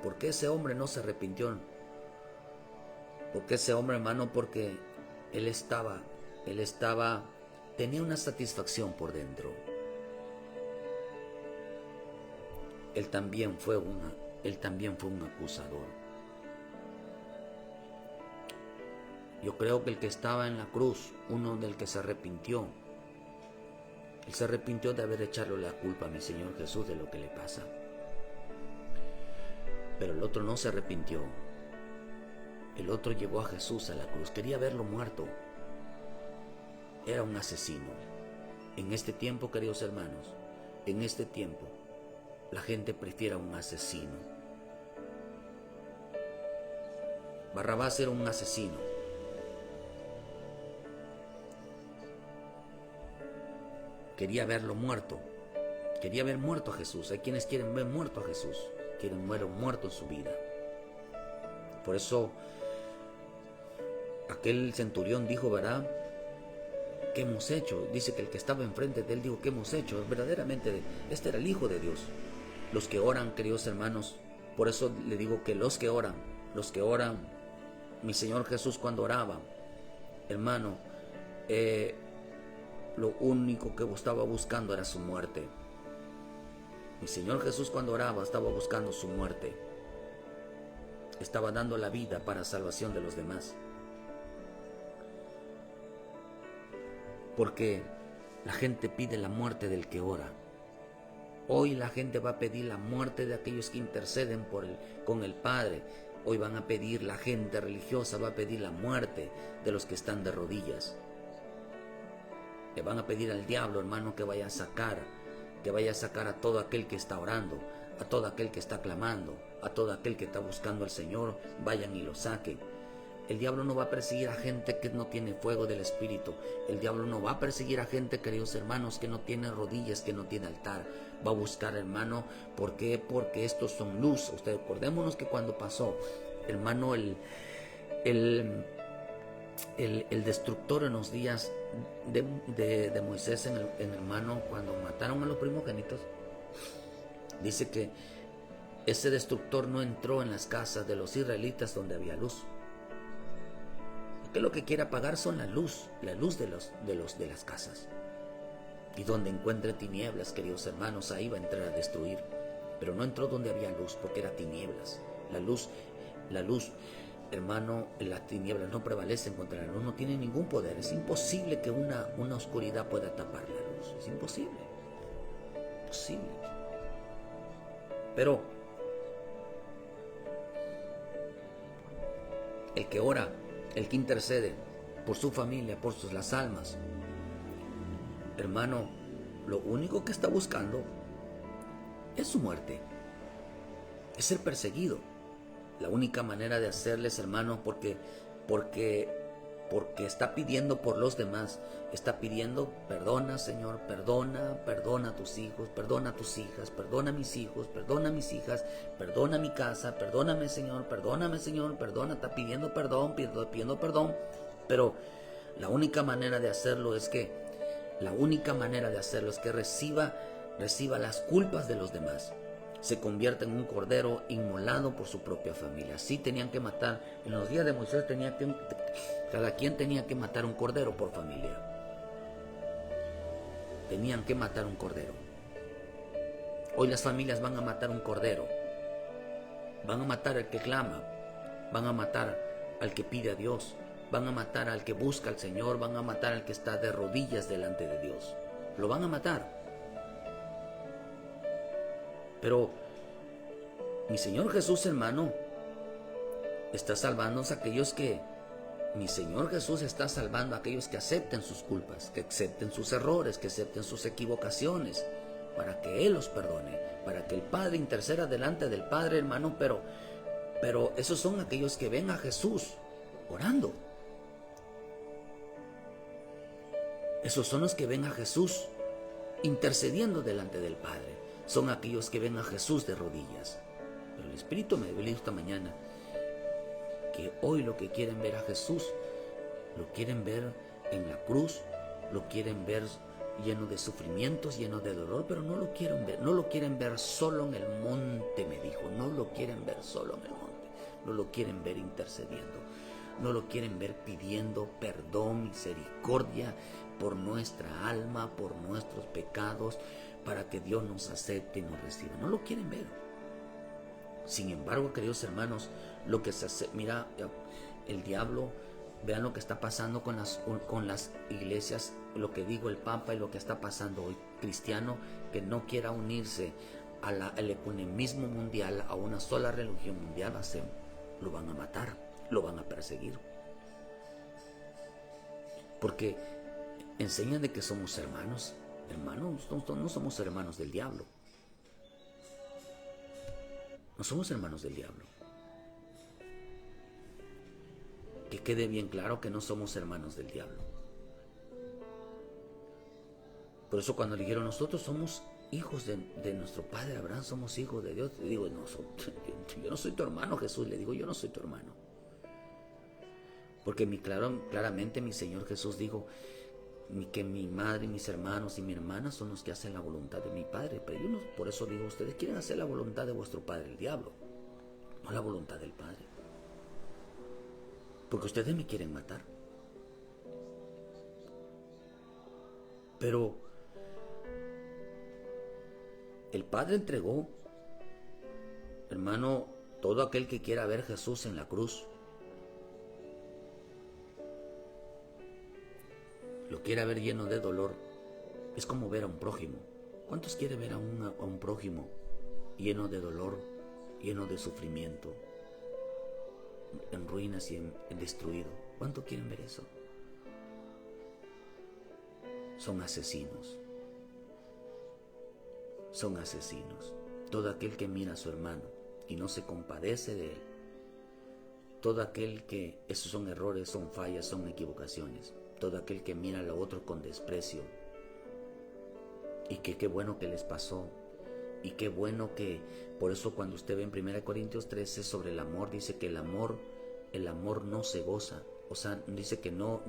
¿Por qué ese hombre no se arrepintió? Porque ese hombre, hermano, porque él tenía una satisfacción por dentro. Él también fue un acusador. Yo creo que el que estaba en la cruz, uno del que se arrepintió, él se arrepintió de haber echado la culpa a mi Señor Jesús de lo que le pasa. Pero el otro no se arrepintió. El otro llevó a Jesús a la cruz. Quería verlo muerto. Era un asesino. En este tiempo, queridos hermanos, en este tiempo, la gente prefiere a un asesino. Barrabás era un asesino. Quería verlo muerto. Quería ver muerto a Jesús. Hay quienes quieren ver muerto a Jesús. Quieren verlo muerto en su vida. Por eso aquel centurión dijo, ¿verdad? ¿Qué hemos hecho? Dice que el que estaba enfrente de él dijo, ¿qué hemos hecho? Verdaderamente, este era el Hijo de Dios. Los que oran, queridos hermanos, por eso le digo que los que oran, mi Señor Jesús cuando oraba, hermano, lo único que estaba buscando era su muerte. Mi Señor Jesús cuando oraba estaba buscando su muerte. Estaba dando la vida para salvación de los demás. Porque la gente pide la muerte del que ora. Hoy la gente va a pedir la muerte de aquellos que interceden con el Padre. Hoy van a pedir, la gente religiosa va a pedir la muerte de los que están de rodillas. Le van a pedir al diablo, hermano, que vaya a sacar a todo aquel que está orando, a todo aquel que está clamando, a todo aquel que está buscando al Señor, vayan y lo saquen. El diablo no va a perseguir a gente que no tiene fuego del Espíritu. El diablo no va a perseguir a gente, queridos hermanos, que no tiene rodillas, que no tiene altar. Va a buscar, hermano, ¿por qué? Porque estos son luz. Ustedes, acordémonos que cuando pasó, hermano, el destructor en los días de Moisés, en hermano, cuando mataron a los primogénitos, dice que ese destructor no entró en las casas de los israelitas donde había luz. Porque lo que quiere apagar son la luz de las casas. Y donde encuentre tinieblas, queridos hermanos, ahí va a entrar a destruir. Pero no entró donde había luz, porque era tinieblas. La luz, hermano, las tinieblas no prevalecen contra la luz, no tiene ningún poder. Es imposible que una oscuridad pueda tapar la luz. Es imposible. Imposible. Pero el que ora, el que intercede por su familia, por las almas, hermano, lo único que está buscando es su muerte, es ser perseguido. La única manera de hacerles, hermano, porque está pidiendo por los demás, está pidiendo: perdona, Señor, perdona a tus hijos, perdona a tus hijas, perdona a mis hijos, perdona a mis hijas, perdona mi casa, perdóname, Señor, perdona, está pidiendo perdón, pidiendo perdón. Pero la única manera de hacerlo es que reciba las culpas de los demás. Se convierte en un cordero inmolado por su propia familia. Así tenían que matar. En los días de Moisés cada quien tenía que matar un cordero por familia. Tenían que matar un cordero. Hoy las familias van a matar un cordero. Van a matar al que clama. Van a matar al que pide a Dios. Van a matar al que busca al Señor. Van a matar al que está de rodillas delante de Dios. Lo van a matar. Pero mi Señor Jesús, hermano, está salvando a aquellos que... Mi Señor Jesús está salvando a aquellos que acepten sus culpas, que acepten sus errores, que acepten sus equivocaciones, para que Él los perdone, para que el Padre interceda delante del Padre, hermano. Pero esos son aquellos que ven a Jesús orando. Esos son los que ven a Jesús intercediendo delante del Padre. Son aquellos que ven a Jesús de rodillas. Pero el Espíritu me dijo esta mañana que hoy lo que quieren ver a Jesús, lo quieren ver en la cruz, lo quieren ver lleno de sufrimientos, lleno de dolor, pero no lo quieren ver solo en el monte, me dijo. No lo quieren ver solo en el monte, no lo quieren ver intercediendo, no lo quieren ver pidiendo perdón, misericordia por nuestra alma, por nuestros pecados, para que Dios nos acepte y nos reciba. No lo quieren ver. Sin embargo, queridos hermanos, lo que se hace, mira, el diablo, vean lo que está pasando con las iglesias, lo que digo el Papa y lo que está pasando hoy. Cristiano que no quiera unirse al ecumenismo mundial, a una sola religión mundial, lo van a matar, lo van a perseguir. Porque enseñan de que somos hermanos. Hermanos, no somos hermanos del diablo. No somos hermanos del diablo. Que quede bien claro que no somos hermanos del diablo. Por eso cuando le dijeron: nosotros somos hijos de nuestro padre Abraham, somos hijos de Dios, le digo: no, yo no soy tu hermano, Jesús. Le digo: yo no soy tu hermano. Porque claramente mi Señor Jesús dijo que mi madre, mis hermanos y mi hermana son los que hacen la voluntad de mi Padre. Pero yo no, por eso digo: ustedes quieren hacer la voluntad de vuestro padre, el diablo, no la voluntad del Padre. Porque ustedes me quieren matar. Pero el Padre entregó, hermano, todo aquel que quiera ver a Jesús en la cruz, lo quiera ver lleno de dolor, es como ver a un prójimo. ¿Cuántos quieren ver a un prójimo lleno de dolor, lleno de sufrimiento, en ruinas y en destruido? ¿Cuánto quieren ver eso? Son asesinos. Son asesinos. Todo aquel que mira a su hermano y no se compadece de él, todo aquel que, esos son errores, son fallas, son equivocaciones, todo aquel que mira a lo otro con desprecio, y que qué bueno que les pasó, y qué bueno que, por eso cuando usted ve en 1 Corintios 13 sobre el amor, dice que el amor no se goza, o sea, dice que no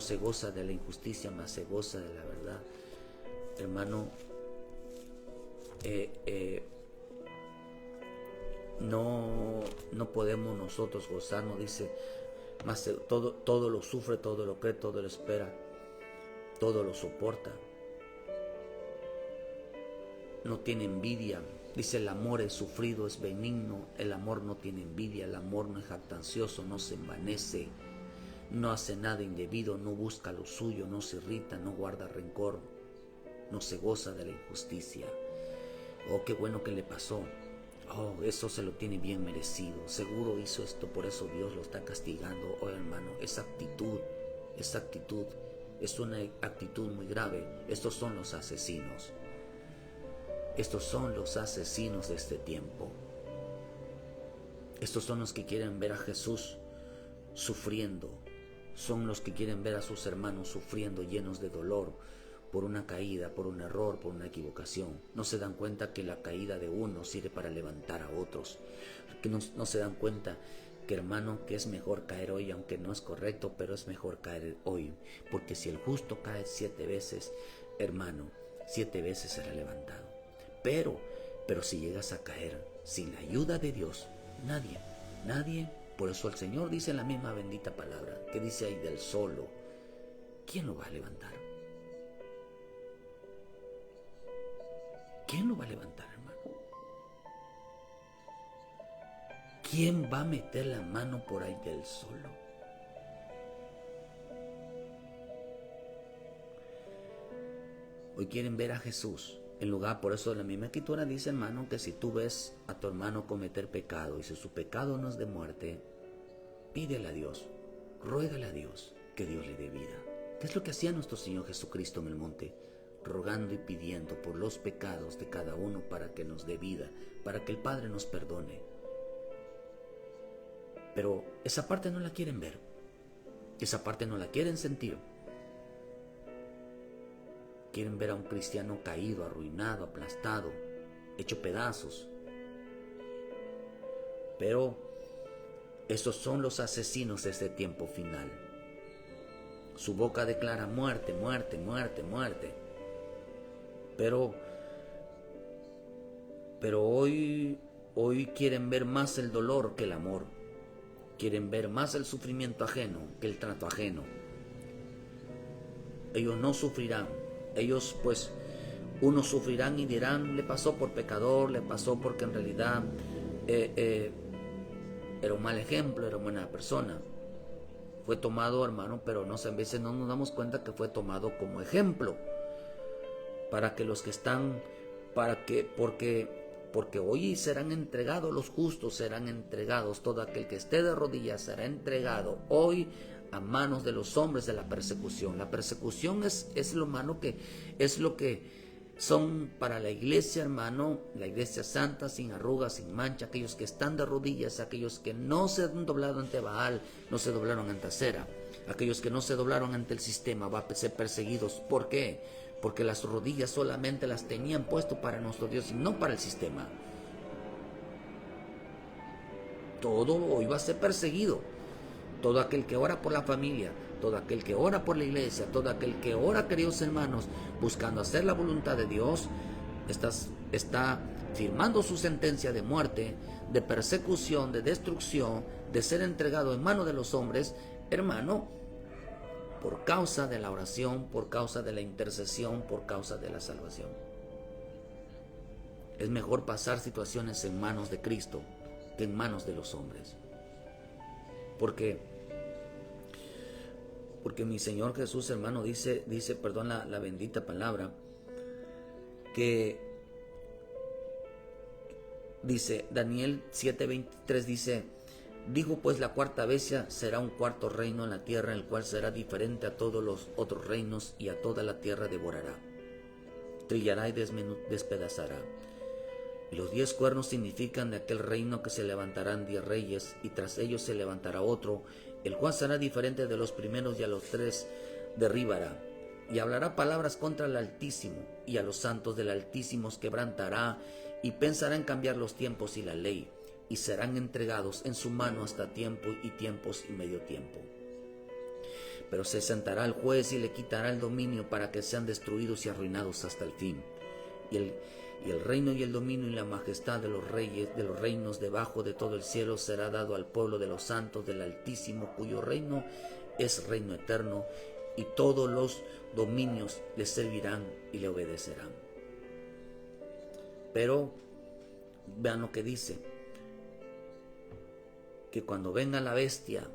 se goza de la injusticia, mas se goza de la verdad. Hermano, no podemos nosotros gozarnos, dice, mas todo lo sufre, todo lo cree, todo lo espera, todo lo soporta. No tiene envidia. Dice, el amor es sufrido, es benigno. El amor no tiene envidia, el amor no es jactancioso, no se envanece, no hace nada indebido, no busca lo suyo, no se irrita, no guarda rencor, no se goza de la injusticia. Oh, qué bueno que le pasó. Oh, eso se lo tiene bien merecido. Seguro hizo esto, por eso Dios lo está castigando. Oh, hermano, esa actitud es una actitud muy grave. Estos son los asesinos. Estos son los asesinos de este tiempo. Estos son los que quieren ver a Jesús sufriendo. Son los que quieren ver a sus hermanos sufriendo, llenos de dolor, por una caída, por un error, por una equivocación. No se dan cuenta que la caída de uno sirve para levantar a otros. Que no se dan cuenta que, hermano, que es mejor caer hoy, aunque no es correcto, pero es mejor caer hoy. Porque si el justo cae 7 veces, hermano, 7 veces será levantado. Pero si llegas a caer sin la ayuda de Dios, nadie, por eso el Señor dice en la misma bendita palabra, que dice ahí del solo, ¿quién lo va a levantar? ¿Quién lo va a levantar, hermano? ¿Quién va a meter la mano por ahí del solo? Hoy quieren ver a Jesús. En lugar, por eso la misma escritura dice, hermano, que si tú ves a tu hermano cometer pecado y si su pecado no es de muerte, pídele a Dios, ruégale a Dios que Dios le dé vida. ¿Qué es lo que hacía nuestro Señor Jesucristo en el monte? Rogando y pidiendo por los pecados de cada uno para que nos dé vida, para que el Padre nos perdone. Pero esa parte no la quieren ver, esa parte no la quieren sentir. Quieren ver a un cristiano caído, arruinado, aplastado, hecho pedazos. Pero esos son los asesinos de este tiempo final. Su boca declara muerte, muerte, muerte, muerte. Pero hoy quieren ver más el dolor que el amor. Quieren ver más el sufrimiento ajeno que el trato ajeno. Ellos no sufrirán. Ellos pues, unos sufrirán y dirán, le pasó por pecador, le pasó porque en realidad era un mal ejemplo, era una buena persona. Fue tomado, hermano, pero a veces no nos damos cuenta que fue tomado como ejemplo. Para que los que están, porque hoy serán entregados los justos, serán entregados, todo aquel que esté de rodillas será entregado hoy a manos de los hombres de la persecución. La persecución es lo, hermano, que es lo que son para la iglesia, hermano, la iglesia santa, sin arrugas, sin mancha, aquellos que están de rodillas, aquellos que no se han doblado ante Baal, no se doblaron ante Acera, aquellos que no se doblaron ante el sistema, van a ser perseguidos. ¿Por qué? Porque las rodillas solamente las tenían puesto para nuestro Dios y no para el sistema. Todo hoy va a ser perseguido. Todo aquel que ora por la familia, todo aquel que ora por la iglesia, todo aquel que ora, queridos hermanos, buscando hacer la voluntad de Dios, está firmando su sentencia de muerte, de persecución, de destrucción, de ser entregado en manos de los hombres, hermano, por causa de la oración, por causa de la intercesión, por causa de la salvación. Es mejor pasar situaciones en manos de Cristo que en manos de los hombres. Porque mi Señor Jesús, hermano, dice, perdón la bendita palabra, que dice, Daniel 7:23 dice, dijo pues la cuarta bestia será un cuarto reino en la tierra, el cual será diferente a todos los otros reinos y a toda la tierra devorará, trillará y despedazará. Y los 10 cuernos significan de aquel reino que se levantarán 10 reyes, y tras ellos se levantará otro, el cual será diferente de los primeros, y a los 3 derribará. Y hablará palabras contra el Altísimo, y a los santos del Altísimo quebrantará, y pensará en cambiar los tiempos y la ley, y serán entregados en su mano hasta tiempo y tiempos y medio tiempo. Pero se sentará el juez y le quitará el dominio para que sean destruidos y arruinados hasta el fin. Y el reino y el dominio y la majestad de los reyes, de los reinos debajo de todo el cielo, será dado al pueblo de los santos del Altísimo, cuyo reino es reino eterno, y todos los dominios le servirán y le obedecerán. Pero vean lo que dice, que cuando venga la bestia,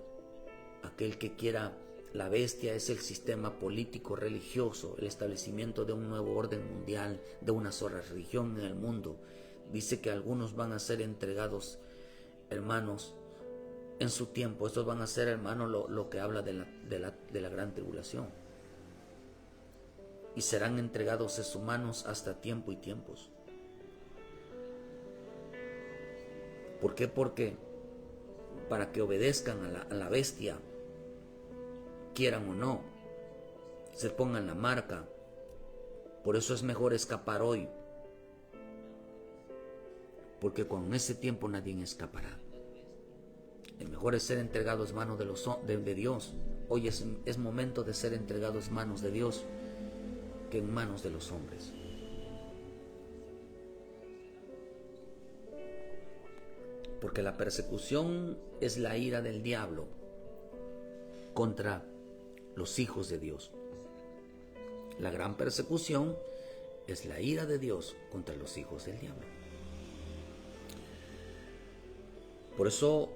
aquel que quiera, la bestia es el sistema político religioso, el establecimiento de un nuevo orden mundial, de una sola religión en el mundo. Dice que algunos van a ser entregados, hermanos, en su tiempo. Estos van a ser, hermanos, lo que habla de la gran tribulación. Y serán entregados en sus manos hasta tiempo y tiempos. ¿Por qué? Porque para que obedezcan a la bestia, quieran o no, se pongan la marca. Por eso es mejor escapar hoy, porque con ese tiempo nadie escapará. El mejor es ser entregados en manos de Dios. Hoy es momento de ser entregados en manos de Dios que en manos de los hombres. Porque la persecución es la ira del diablo contra los hijos de Dios. La gran persecución es la ira de Dios contra los hijos del diablo. Por eso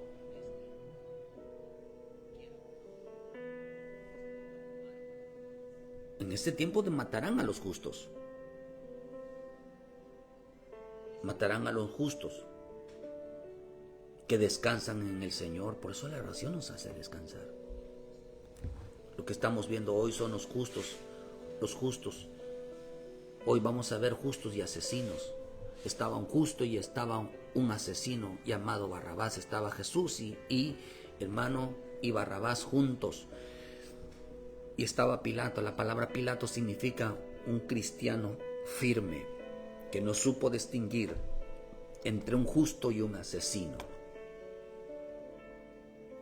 en este tiempo matarán a los justos. Matarán a los justos que descansan en el Señor. Por eso la oración nos hace descansar. Lo que estamos viendo hoy son los justos. Los justos. Hoy vamos a ver justos y asesinos. Estaba un justo y estaba un asesino llamado Barrabás. Estaba Jesús y hermano y Barrabás juntos. Y estaba Pilato. La palabra Pilato significa un cristiano firme que no supo distinguir entre un justo y un asesino.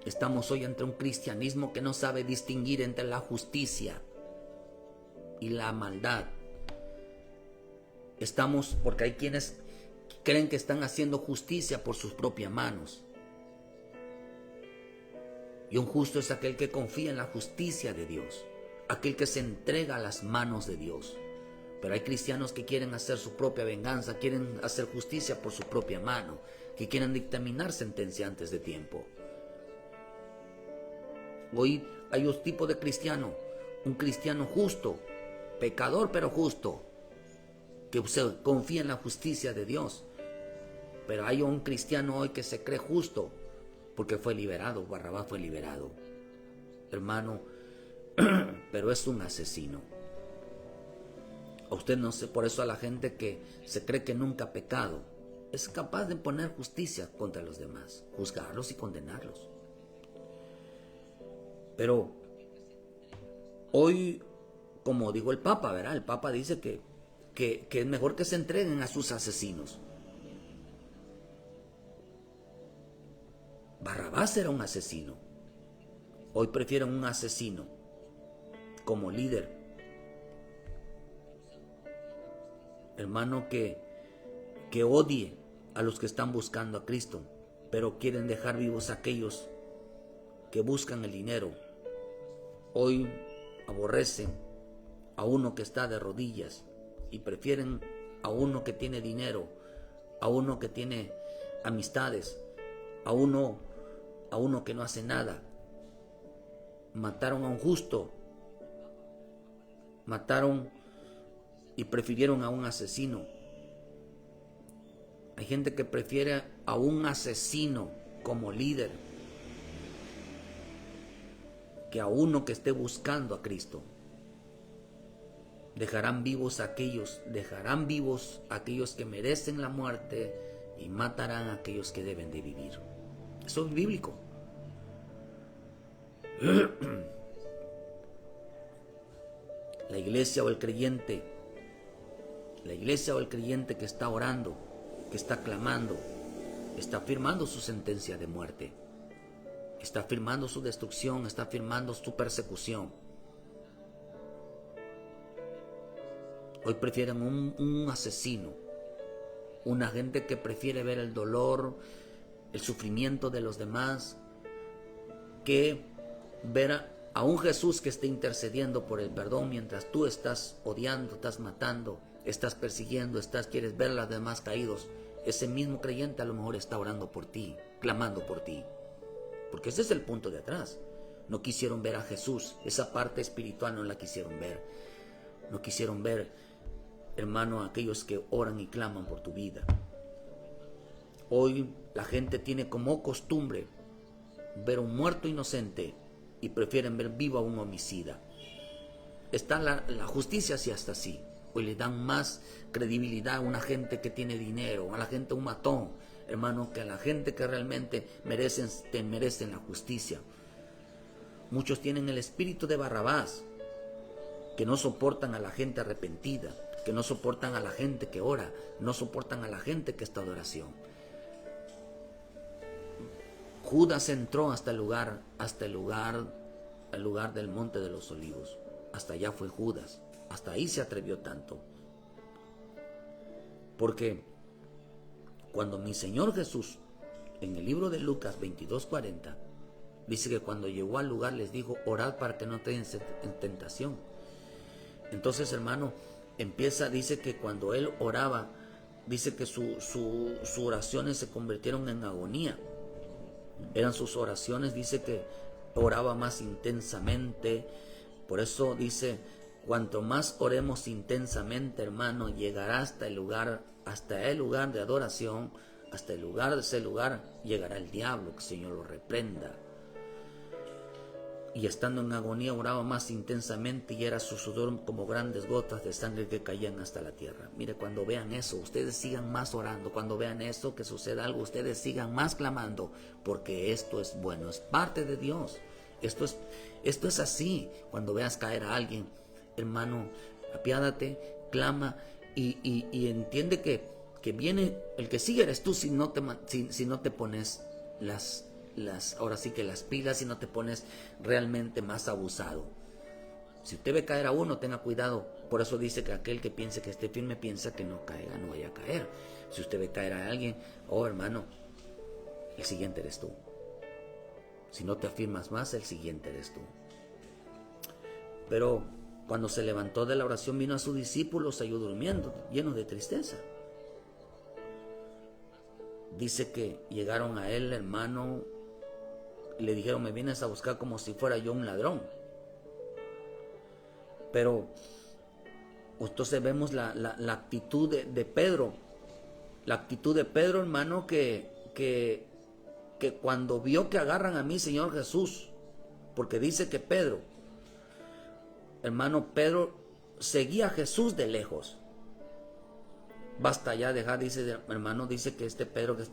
Estamos hoy ante un cristianismo que no sabe distinguir entre la justicia y la maldad. Estamos, porque hay quienes creen que están haciendo justicia por sus propias manos. Y un justo es aquel que confía en la justicia de Dios, aquel que se entrega a las manos de Dios. Pero hay cristianos que quieren hacer su propia venganza, quieren hacer justicia por su propia mano, que quieren dictaminar sentencia antes de tiempo. Hoy hay dos tipos de cristiano: un cristiano justo, pecador pero justo, que se confía en la justicia de Dios. Pero hay un cristiano hoy que se cree justo porque fue liberado. Barrabás fue liberado, hermano, pero es un asesino. A usted no sé, por eso a la gente que se cree que nunca ha pecado es capaz de poner justicia contra los demás, juzgarlos y condenarlos. Pero hoy, como dijo el Papa, ¿verdad? El Papa dice que es mejor que se entreguen a sus asesinos. Barrabás era un asesino. Hoy prefieren un asesino como líder. Hermano, que odie a los que están buscando a Cristo, pero quieren dejar vivos a aquellos que buscan el dinero. Hoy aborrecen a uno que está de rodillas y prefieren a uno que tiene dinero, a uno que tiene amistades, a uno que no hace nada. Mataron a un justo, mataron y prefirieron a un asesino. Hay gente que prefiere a un asesino como líder que a uno que esté buscando a Cristo. dejarán vivos aquellos que merecen la muerte y matarán a aquellos que deben de vivir. Eso es bíblico. La iglesia o el creyente que está orando, que está clamando, está firmando su sentencia de muerte, está firmando su destrucción, está firmando su persecución. Hoy prefieren un asesino, una gente que prefiere ver el dolor, el sufrimiento de los demás, que ver a un Jesús que esté intercediendo por el perdón mientras tú estás odiando, estás matando, estás persiguiendo, quieres ver a los demás caídos. Ese mismo creyente a lo mejor está orando por ti, clamando por ti. Porque ese es el punto de atrás. No quisieron ver a Jesús, esa parte espiritual no la quisieron ver. No quisieron ver, hermano, a aquellos que oran y claman por tu vida. Hoy la gente tiene como costumbre ver a un muerto inocente y prefieren ver vivo a un homicida. Está la justicia así hasta así. Hoy le dan más credibilidad a una gente que tiene dinero, a la gente, un matón, hermano, que a la gente que realmente merecen la justicia. Muchos tienen el espíritu de Barrabás, que no soportan a la gente arrepentida, que no soportan a la gente que ora, no soportan a la gente que está de oración. Judas entró hasta el lugar del Monte de los Olivos. Hasta allá fue Judas. Hasta ahí se atrevió tanto. Porque cuando mi Señor Jesús, en el libro de Lucas 22:40, dice que cuando llegó al lugar les dijo, orad para que no tengan en tentación. Entonces, hermano, dice que cuando él oraba, dice que sus oraciones se convirtieron en agonía. Eran sus oraciones, dice que oraba más intensamente. Por eso dice, cuanto más oremos intensamente, hermano, llegará hasta el lugar de adoración, hasta ese lugar llegará el diablo, que el Señor lo reprenda. Y estando en agonía oraba más intensamente y era su sudor como grandes gotas de sangre que caían hasta la tierra. Mire, cuando vean eso, ustedes sigan más orando. Cuando vean eso, que suceda algo, ustedes sigan más clamando, porque esto es bueno, es parte de Dios. Esto es así. Cuando veas caer a alguien, hermano, apiádate, clama y entiende que viene, el que sigue eres tú si no te pones ahora sí que las pilas y no te pones realmente más abusado. Si usted ve caer a uno, tenga cuidado. Por eso dice que aquel que piense que esté firme, piensa que no caiga, no vaya a caer. Si usted ve caer a alguien, hermano, el siguiente eres tú. Si no te afirmas más, el siguiente eres tú. Pero cuando se levantó de la oración, vino a sus discípulos, se halló durmiendo, llenos de tristeza. Dice que llegaron a él, hermano, y le dijeron, me vienes a buscar como si fuera yo un ladrón. Pero entonces vemos la actitud de Pedro. La actitud de Pedro, hermano, que cuando vio que agarran a mi Señor Jesús, porque dice que Pedro, hermano, Pedro seguía a Jesús de lejos. Basta ya dejar, dice, hermano, dice que este Pedro que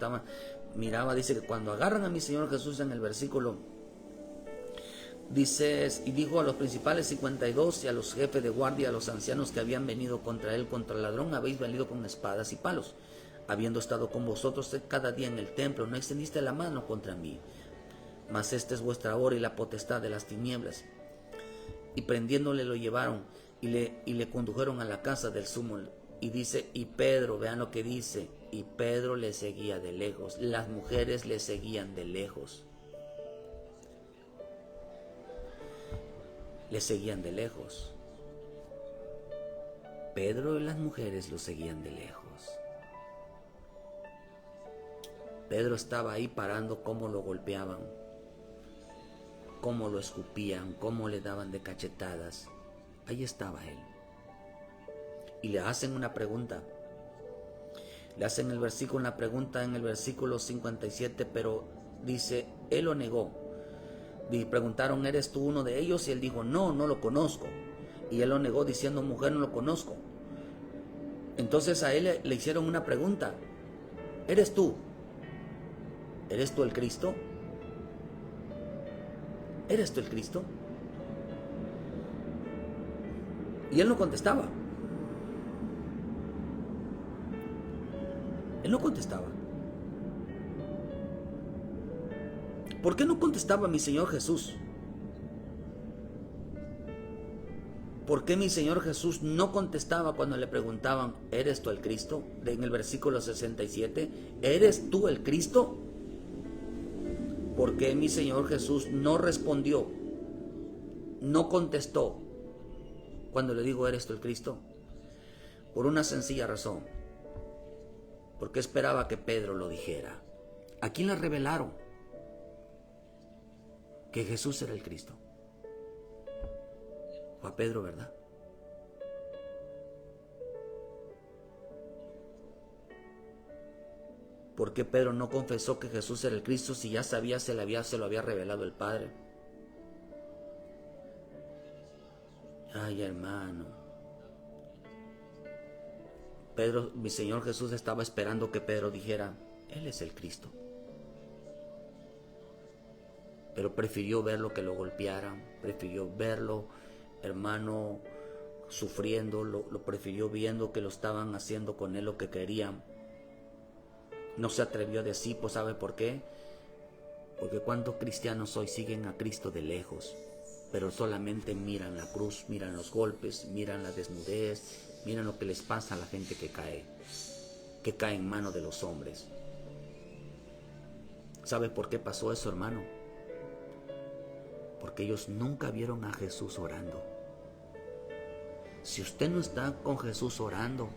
miraba, dice que cuando agarran a mi Señor Jesús en el versículo, dice, y dijo a los principales 52 y a los jefes de guardia, a los ancianos que habían venido contra él, contra el ladrón, habéis venido con espadas y palos, habiendo estado con vosotros cada día en el templo, no extendiste la mano contra mí, mas esta es vuestra hora y la potestad de las tinieblas. Y prendiéndole lo llevaron y le condujeron a la casa del sumo. Y dice, y Pedro, vean lo que dice, y Pedro le seguía de lejos. Las mujeres le seguían de lejos. Le seguían de lejos. Pedro y las mujeres lo seguían de lejos. Pedro estaba ahí parando cómo lo golpeaban, cómo lo escupían, cómo le daban de cachetadas. Ahí estaba él. Y le hacen una pregunta. Le hacen una pregunta en el versículo 57, pero dice, él lo negó. Y preguntaron, ¿eres tú uno de ellos? Y él dijo, no lo conozco. Y él lo negó diciendo, mujer, no lo conozco. Entonces a él le hicieron una pregunta. ¿Eres tú? ¿Eres tú el Cristo? ¿Eres tú el Cristo? Y él no contestaba. Él no contestaba. ¿Por qué no contestaba mi Señor Jesús? ¿Por qué mi Señor Jesús no contestaba cuando le preguntaban, ¿eres tú el Cristo? En el versículo 67, ¿eres tú el Cristo? ¿Por qué mi Señor Jesús no respondió, no contestó cuando le digo, ¿eres tú el Cristo? Por una sencilla razón, porque esperaba que Pedro lo dijera. ¿A quién le revelaron que Jesús era el Cristo? Fue a Pedro, ¿verdad? ¿Por qué Pedro no confesó que Jesús era el Cristo si ya sabía, se lo había revelado el Padre? Ay, hermano. Pedro, mi Señor Jesús estaba esperando que Pedro dijera, Él es el Cristo. Pero prefirió verlo que lo golpearan, prefirió verlo, hermano, sufriendo, lo prefirió viendo que lo estaban haciendo con él lo que querían. No se atrevió a decir, pues ¿sabe por qué? Porque cuántos cristianos hoy siguen a Cristo de lejos, pero solamente miran la cruz, miran los golpes, miran la desnudez, miran lo que les pasa a la gente que cae en manos de los hombres. ¿Sabe por qué pasó eso, hermano? Porque ellos nunca vieron a Jesús orando. Si usted no está con Jesús orando,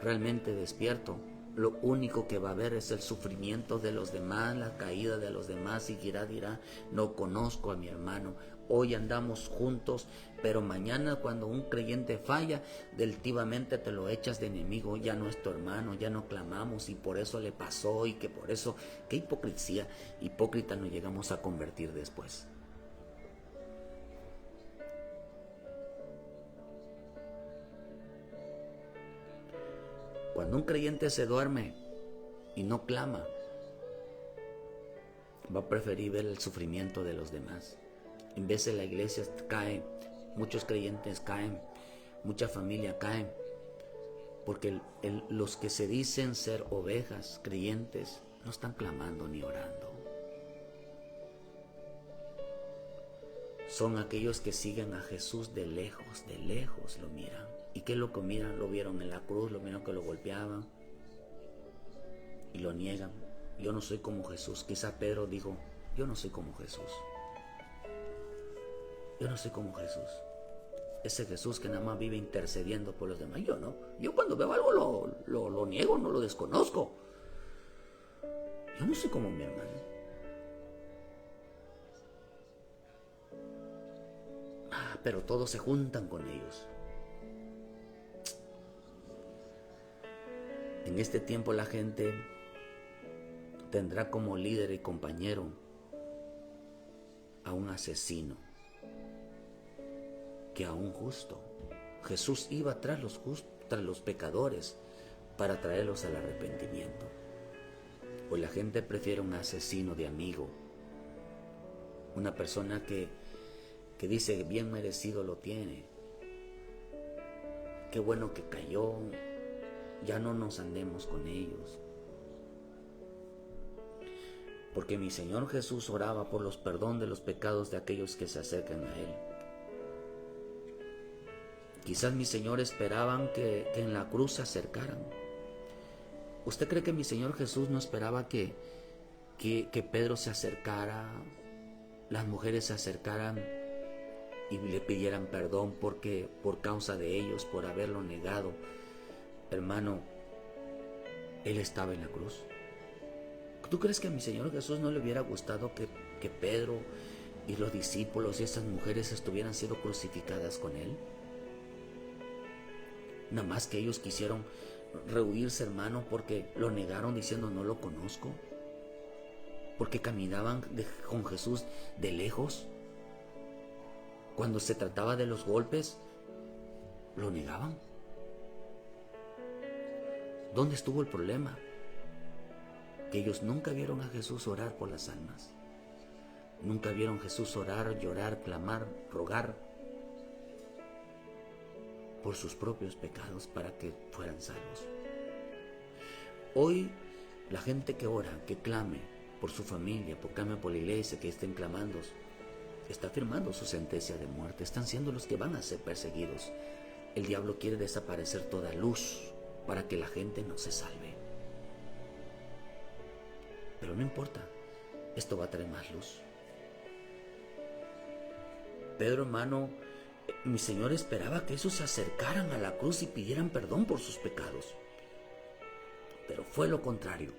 realmente despierto, lo único que va a ver es el sufrimiento de los demás, la caída de los demás, y dirá, no conozco a mi hermano. Hoy andamos juntos, pero mañana cuando un creyente falla, deltivamente te lo echas de enemigo, ya no es tu hermano, ya no clamamos y por eso le pasó y que por eso, qué hipocresía, hipócrita nos llegamos a convertir después. Cuando un creyente se duerme y no clama, va a preferir ver el sufrimiento de los demás. En vez de la iglesia cae, muchos creyentes caen, mucha familia cae, porque los que se dicen ser ovejas, creyentes, no están clamando ni orando. Son aquellos que siguen a Jesús de lejos lo miran. ¿Y qué es lo que miran? Lo vieron en la cruz, lo vieron que lo golpeaban y lo niegan. Yo no soy como Jesús. Quizá Pedro dijo, yo no soy como Jesús. Yo no soy como Jesús. Ese Jesús que nada más vive intercediendo por los demás. Yo no. Yo cuando veo algo lo niego, no lo desconozco. Yo no soy como mi hermano. Pero todos se juntan con ellos. En este tiempo la gente tendrá como líder y compañero a un asesino que a un justo. Jesús iba tras los pecadores para traerlos al arrepentimiento. Hoy la gente prefiere un asesino de amigo, una persona que dice bien merecido lo tiene. Qué bueno que cayó, ya no nos andemos con ellos. Porque mi Señor Jesús oraba por los perdón de los pecados de aquellos que se acercan a Él. Quizás mi Señor esperaban que en la cruz se acercaran. ¿Usted cree que mi Señor Jesús no esperaba que Pedro se acercara, las mujeres se acercaran y le pidieran perdón porque por causa de ellos, por haberlo negado? Hermano, Él estaba en la cruz. ¿Tú crees que a mi Señor Jesús no le hubiera gustado que Pedro y los discípulos y esas mujeres estuvieran siendo crucificadas con Él? Nada más que ellos quisieron rehuirse, hermano, porque lo negaron diciendo no lo conozco, porque caminaban con Jesús de lejos. Cuando se trataba de los golpes, lo negaban. ¿Dónde estuvo el problema? Que ellos nunca vieron a Jesús orar por las almas. Nunca vieron a Jesús orar, llorar, clamar, rogar por sus propios pecados para que fueran salvos. Hoy la gente que ora, que clame por su familia, que clame por la iglesia, que estén clamando, está firmando su sentencia de muerte. Están siendo los que van a ser perseguidos. El diablo quiere desaparecer toda luz para que la gente no se salve. Pero no importa, esto va a traer más luz. Pedro, hermano, mi Señor esperaba que esos se acercaran a la cruz y pidieran perdón por sus pecados. Pero fue lo contrario.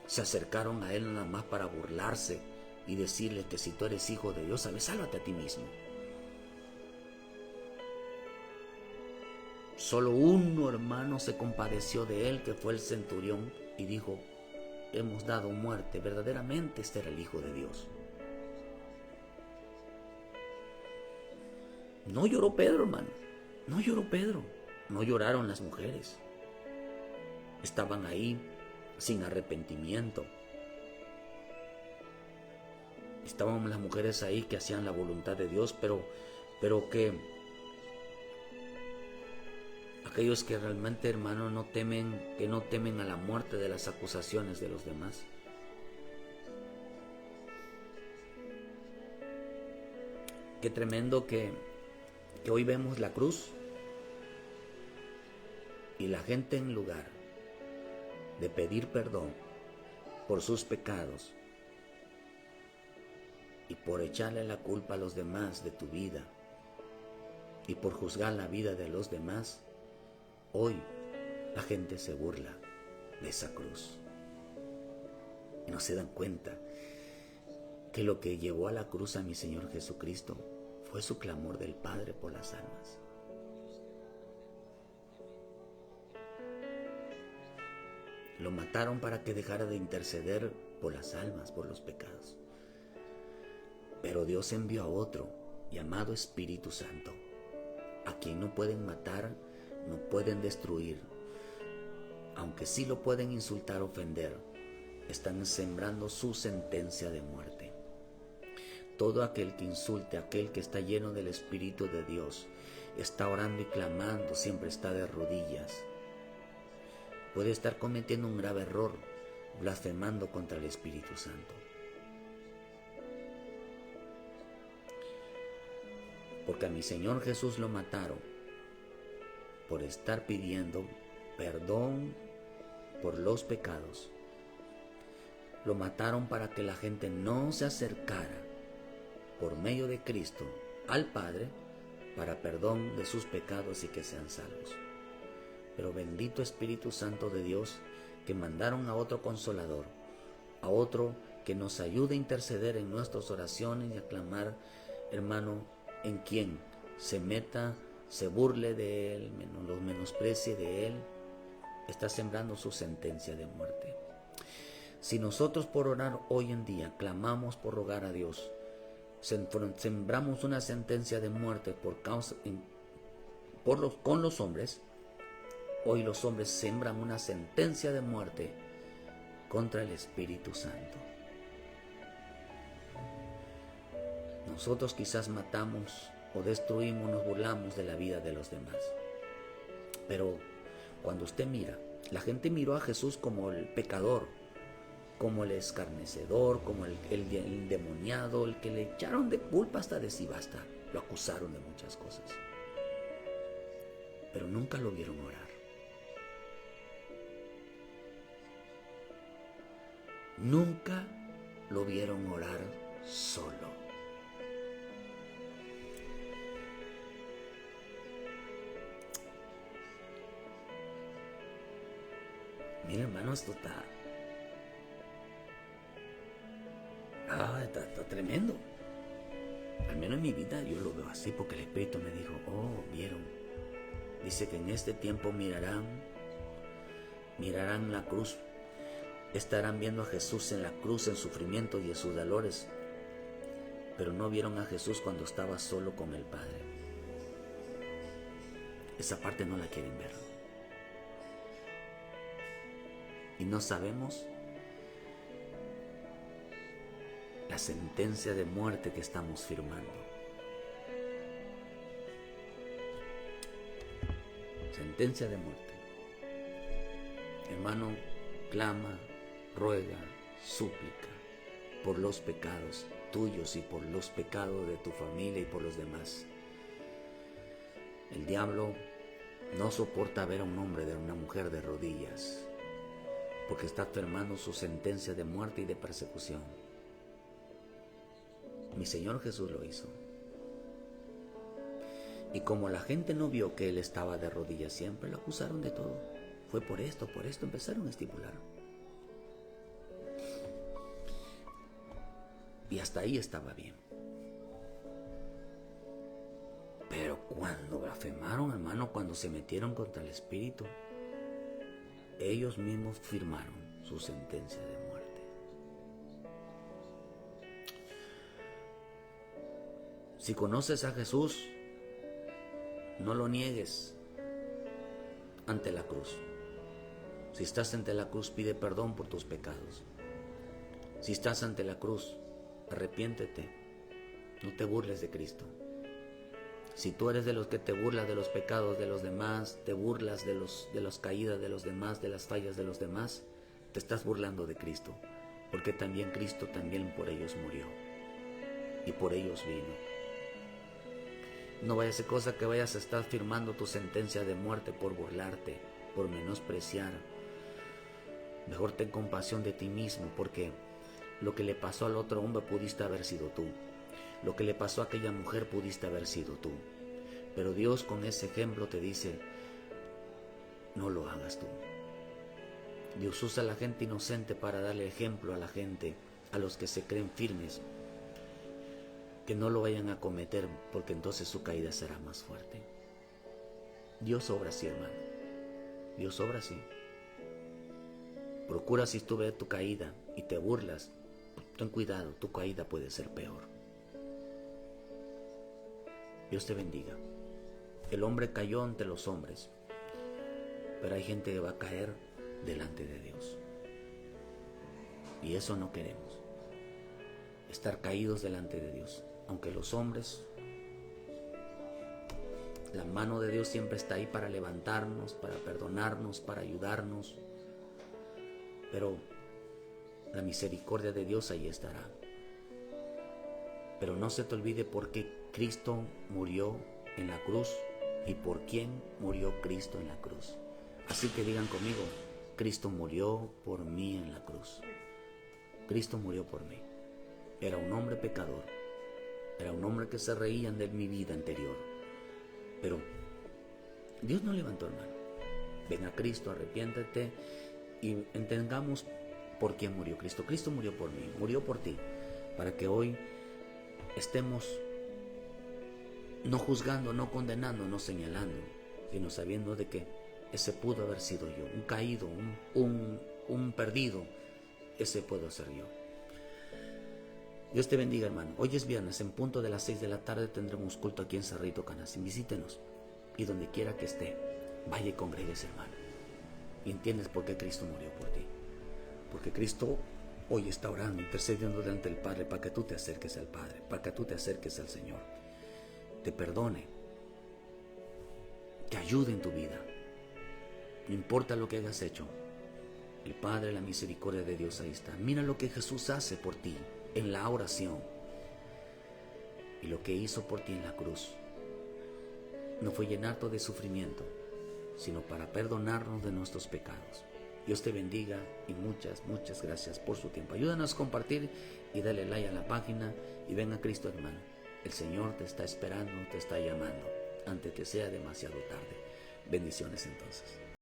Se acercaron a Él nada más para burlarse y decirle que si tú eres hijo de Dios, sálvate a ti mismo. Solo uno, hermano, se compadeció de Él, que fue el centurión, y dijo: hemos dado muerte, verdaderamente este era el Hijo de Dios. No lloró Pedro, hermano, no lloró Pedro, no lloraron las mujeres. Estaban ahí sin arrepentimiento. Estaban las mujeres ahí que hacían la voluntad de Dios, pero que aquellos que realmente, hermano, no temen a la muerte de las acusaciones de los demás. Qué tremendo que hoy vemos la cruz y la gente, en lugar de pedir perdón por sus pecados y por echarle la culpa a los demás de tu vida y por juzgar la vida de los demás, hoy la gente se burla de esa cruz y no se dan cuenta que lo que llevó a la cruz a mi Señor Jesucristo fue su clamor del Padre por las almas. Lo mataron para que dejara de interceder por las almas, por los pecados. Pero Dios envió a otro, llamado Espíritu Santo, a quien no pueden matar, no pueden destruir. Aunque sí lo pueden insultar, ofender, están sembrando su sentencia de muerte. Todo aquel que insulte, aquel que está lleno del Espíritu de Dios, está orando y clamando, siempre está de rodillas. Puede estar cometiendo un grave error, blasfemando contra el Espíritu Santo. Porque a mi Señor Jesús lo mataron por estar pidiendo perdón por los pecados. Lo mataron para que la gente no se acercara por medio de Cristo al Padre para perdón de sus pecados y que sean salvos. Pero bendito Espíritu Santo de Dios, que mandaron a otro Consolador, a otro que nos ayude a interceder en nuestras oraciones y a clamar, hermano, en quien se meta, se burle de Él, los menosprecie de Él, está sembrando su sentencia de muerte. Si nosotros por orar hoy en día clamamos por rogar a Dios, sembramos una sentencia de muerte con los hombres, hoy los hombres sembran una sentencia de muerte contra el Espíritu Santo. Nosotros quizás matamos o destruimos, nos burlamos de la vida de los demás. Pero cuando usted mira, la gente miró a Jesús como el pecador, como el escarnecedor, como el endemoniado, el que le echaron de culpa hasta de sí basta. Lo acusaron de muchas cosas. Pero nunca lo vieron orar. Nunca lo vieron orar solo. Mira, hermano, esto está tremendo. Al menos en mi vida yo lo veo así, porque el Espíritu me dijo: vieron. Dice que en este tiempo mirarán la cruz. Estarán viendo a Jesús en la cruz, en sufrimiento y en sus dolores. pero no vieron a Jesús cuando estaba solo con el Padre. Esa parte no la quieren ver. Y no sabemos la sentencia de muerte que estamos firmando. Sentencia de muerte. Hermano, clama, ruega, súplica por los pecados tuyos y por los pecados de tu familia y por los demás. El diablo no soporta ver a un hombre, a una mujer de rodillas, porque está firmando su sentencia de muerte y de persecución. Mi Señor Jesús lo hizo. Y como la gente no vio que Él estaba de rodillas siempre, lo acusaron de todo. Fue por esto empezaron a estipular. Y hasta ahí estaba bien. Pero cuando blasfemaron, hermano, cuando se metieron contra el Espíritu, ellos mismos firmaron su sentencia de muerte. Si conoces a Jesús, no lo niegues ante la cruz. Si estás ante la cruz, pide perdón por tus pecados. Si estás ante la cruz, arrepiéntete. No te burles de Cristo. Si tú eres de los que te burlas de los pecados de los demás, te burlas de las caídas de los demás, de las fallas de los demás, te estás burlando de Cristo. Porque también Cristo también por ellos murió. Y por ellos vino. No vaya a ser cosa que vayas a estar firmando tu sentencia de muerte por burlarte, por menospreciar. Mejor ten compasión de ti mismo, porque lo que le pasó al otro hombre pudiste haber sido tú. Lo que le pasó a aquella mujer pudiste haber sido tú. Pero Dios con ese ejemplo te dice, no lo hagas tú. Dios usa a la gente inocente para darle ejemplo a la gente, a los que se creen firmes, que no lo vayan a cometer, porque entonces su caída será más fuerte. Dios obra así, hermano. Dios obra así. Procura, si tú ves tu caída y te burlas, ten cuidado, tu caída puede ser peor. Dios te bendiga. El hombre cayó ante los hombres, pero hay gente que va a caer delante de Dios. Y eso no queremos. Estar caídos delante de Dios. Aunque los hombres, la mano de Dios siempre está ahí para levantarnos, para perdonarnos, para ayudarnos. Pero la misericordia de Dios ahí estará. Pero no se te olvide por qué Cristo murió en la cruz y por quién murió Cristo en la cruz. Así que digan conmigo, Cristo murió por mí en la cruz. Cristo murió por mí. Era un hombre pecador. Era un hombre que se reían de mi vida anterior. Pero Dios no levantó, hermano. Ven a Cristo, arrepiéntete y entendamos por quién murió Cristo. Cristo murió por mí, murió por ti, para que hoy estemos no juzgando, no condenando, no señalando, sino sabiendo de que ese pudo haber sido yo, un caído, un perdido, ese puedo ser yo. Dios te bendiga, hermano. Hoy es viernes, en punto de las 6 de la tarde tendremos culto aquí en Cerrito Canacín. Visítenos y donde quiera que esté, vaya y congréguese, hermano. Y entiendes por qué Cristo murió por ti. Porque Cristo hoy está orando, intercediendo delante del Padre para que tú te acerques al Padre, para que tú te acerques al Señor. Te perdone, te ayude en tu vida. No importa lo que hayas hecho, el Padre, la misericordia de Dios ahí está. Mira lo que Jesús hace por ti en la oración y lo que hizo por ti en la cruz. No fue llenarte de sufrimiento, sino para perdonarnos de nuestros pecados. Dios te bendiga y muchas gracias por su tiempo. Ayúdanos a compartir y dale like a la página y ven a Cristo, hermano. El Señor te está esperando, te está llamando antes que sea demasiado tarde. Bendiciones entonces.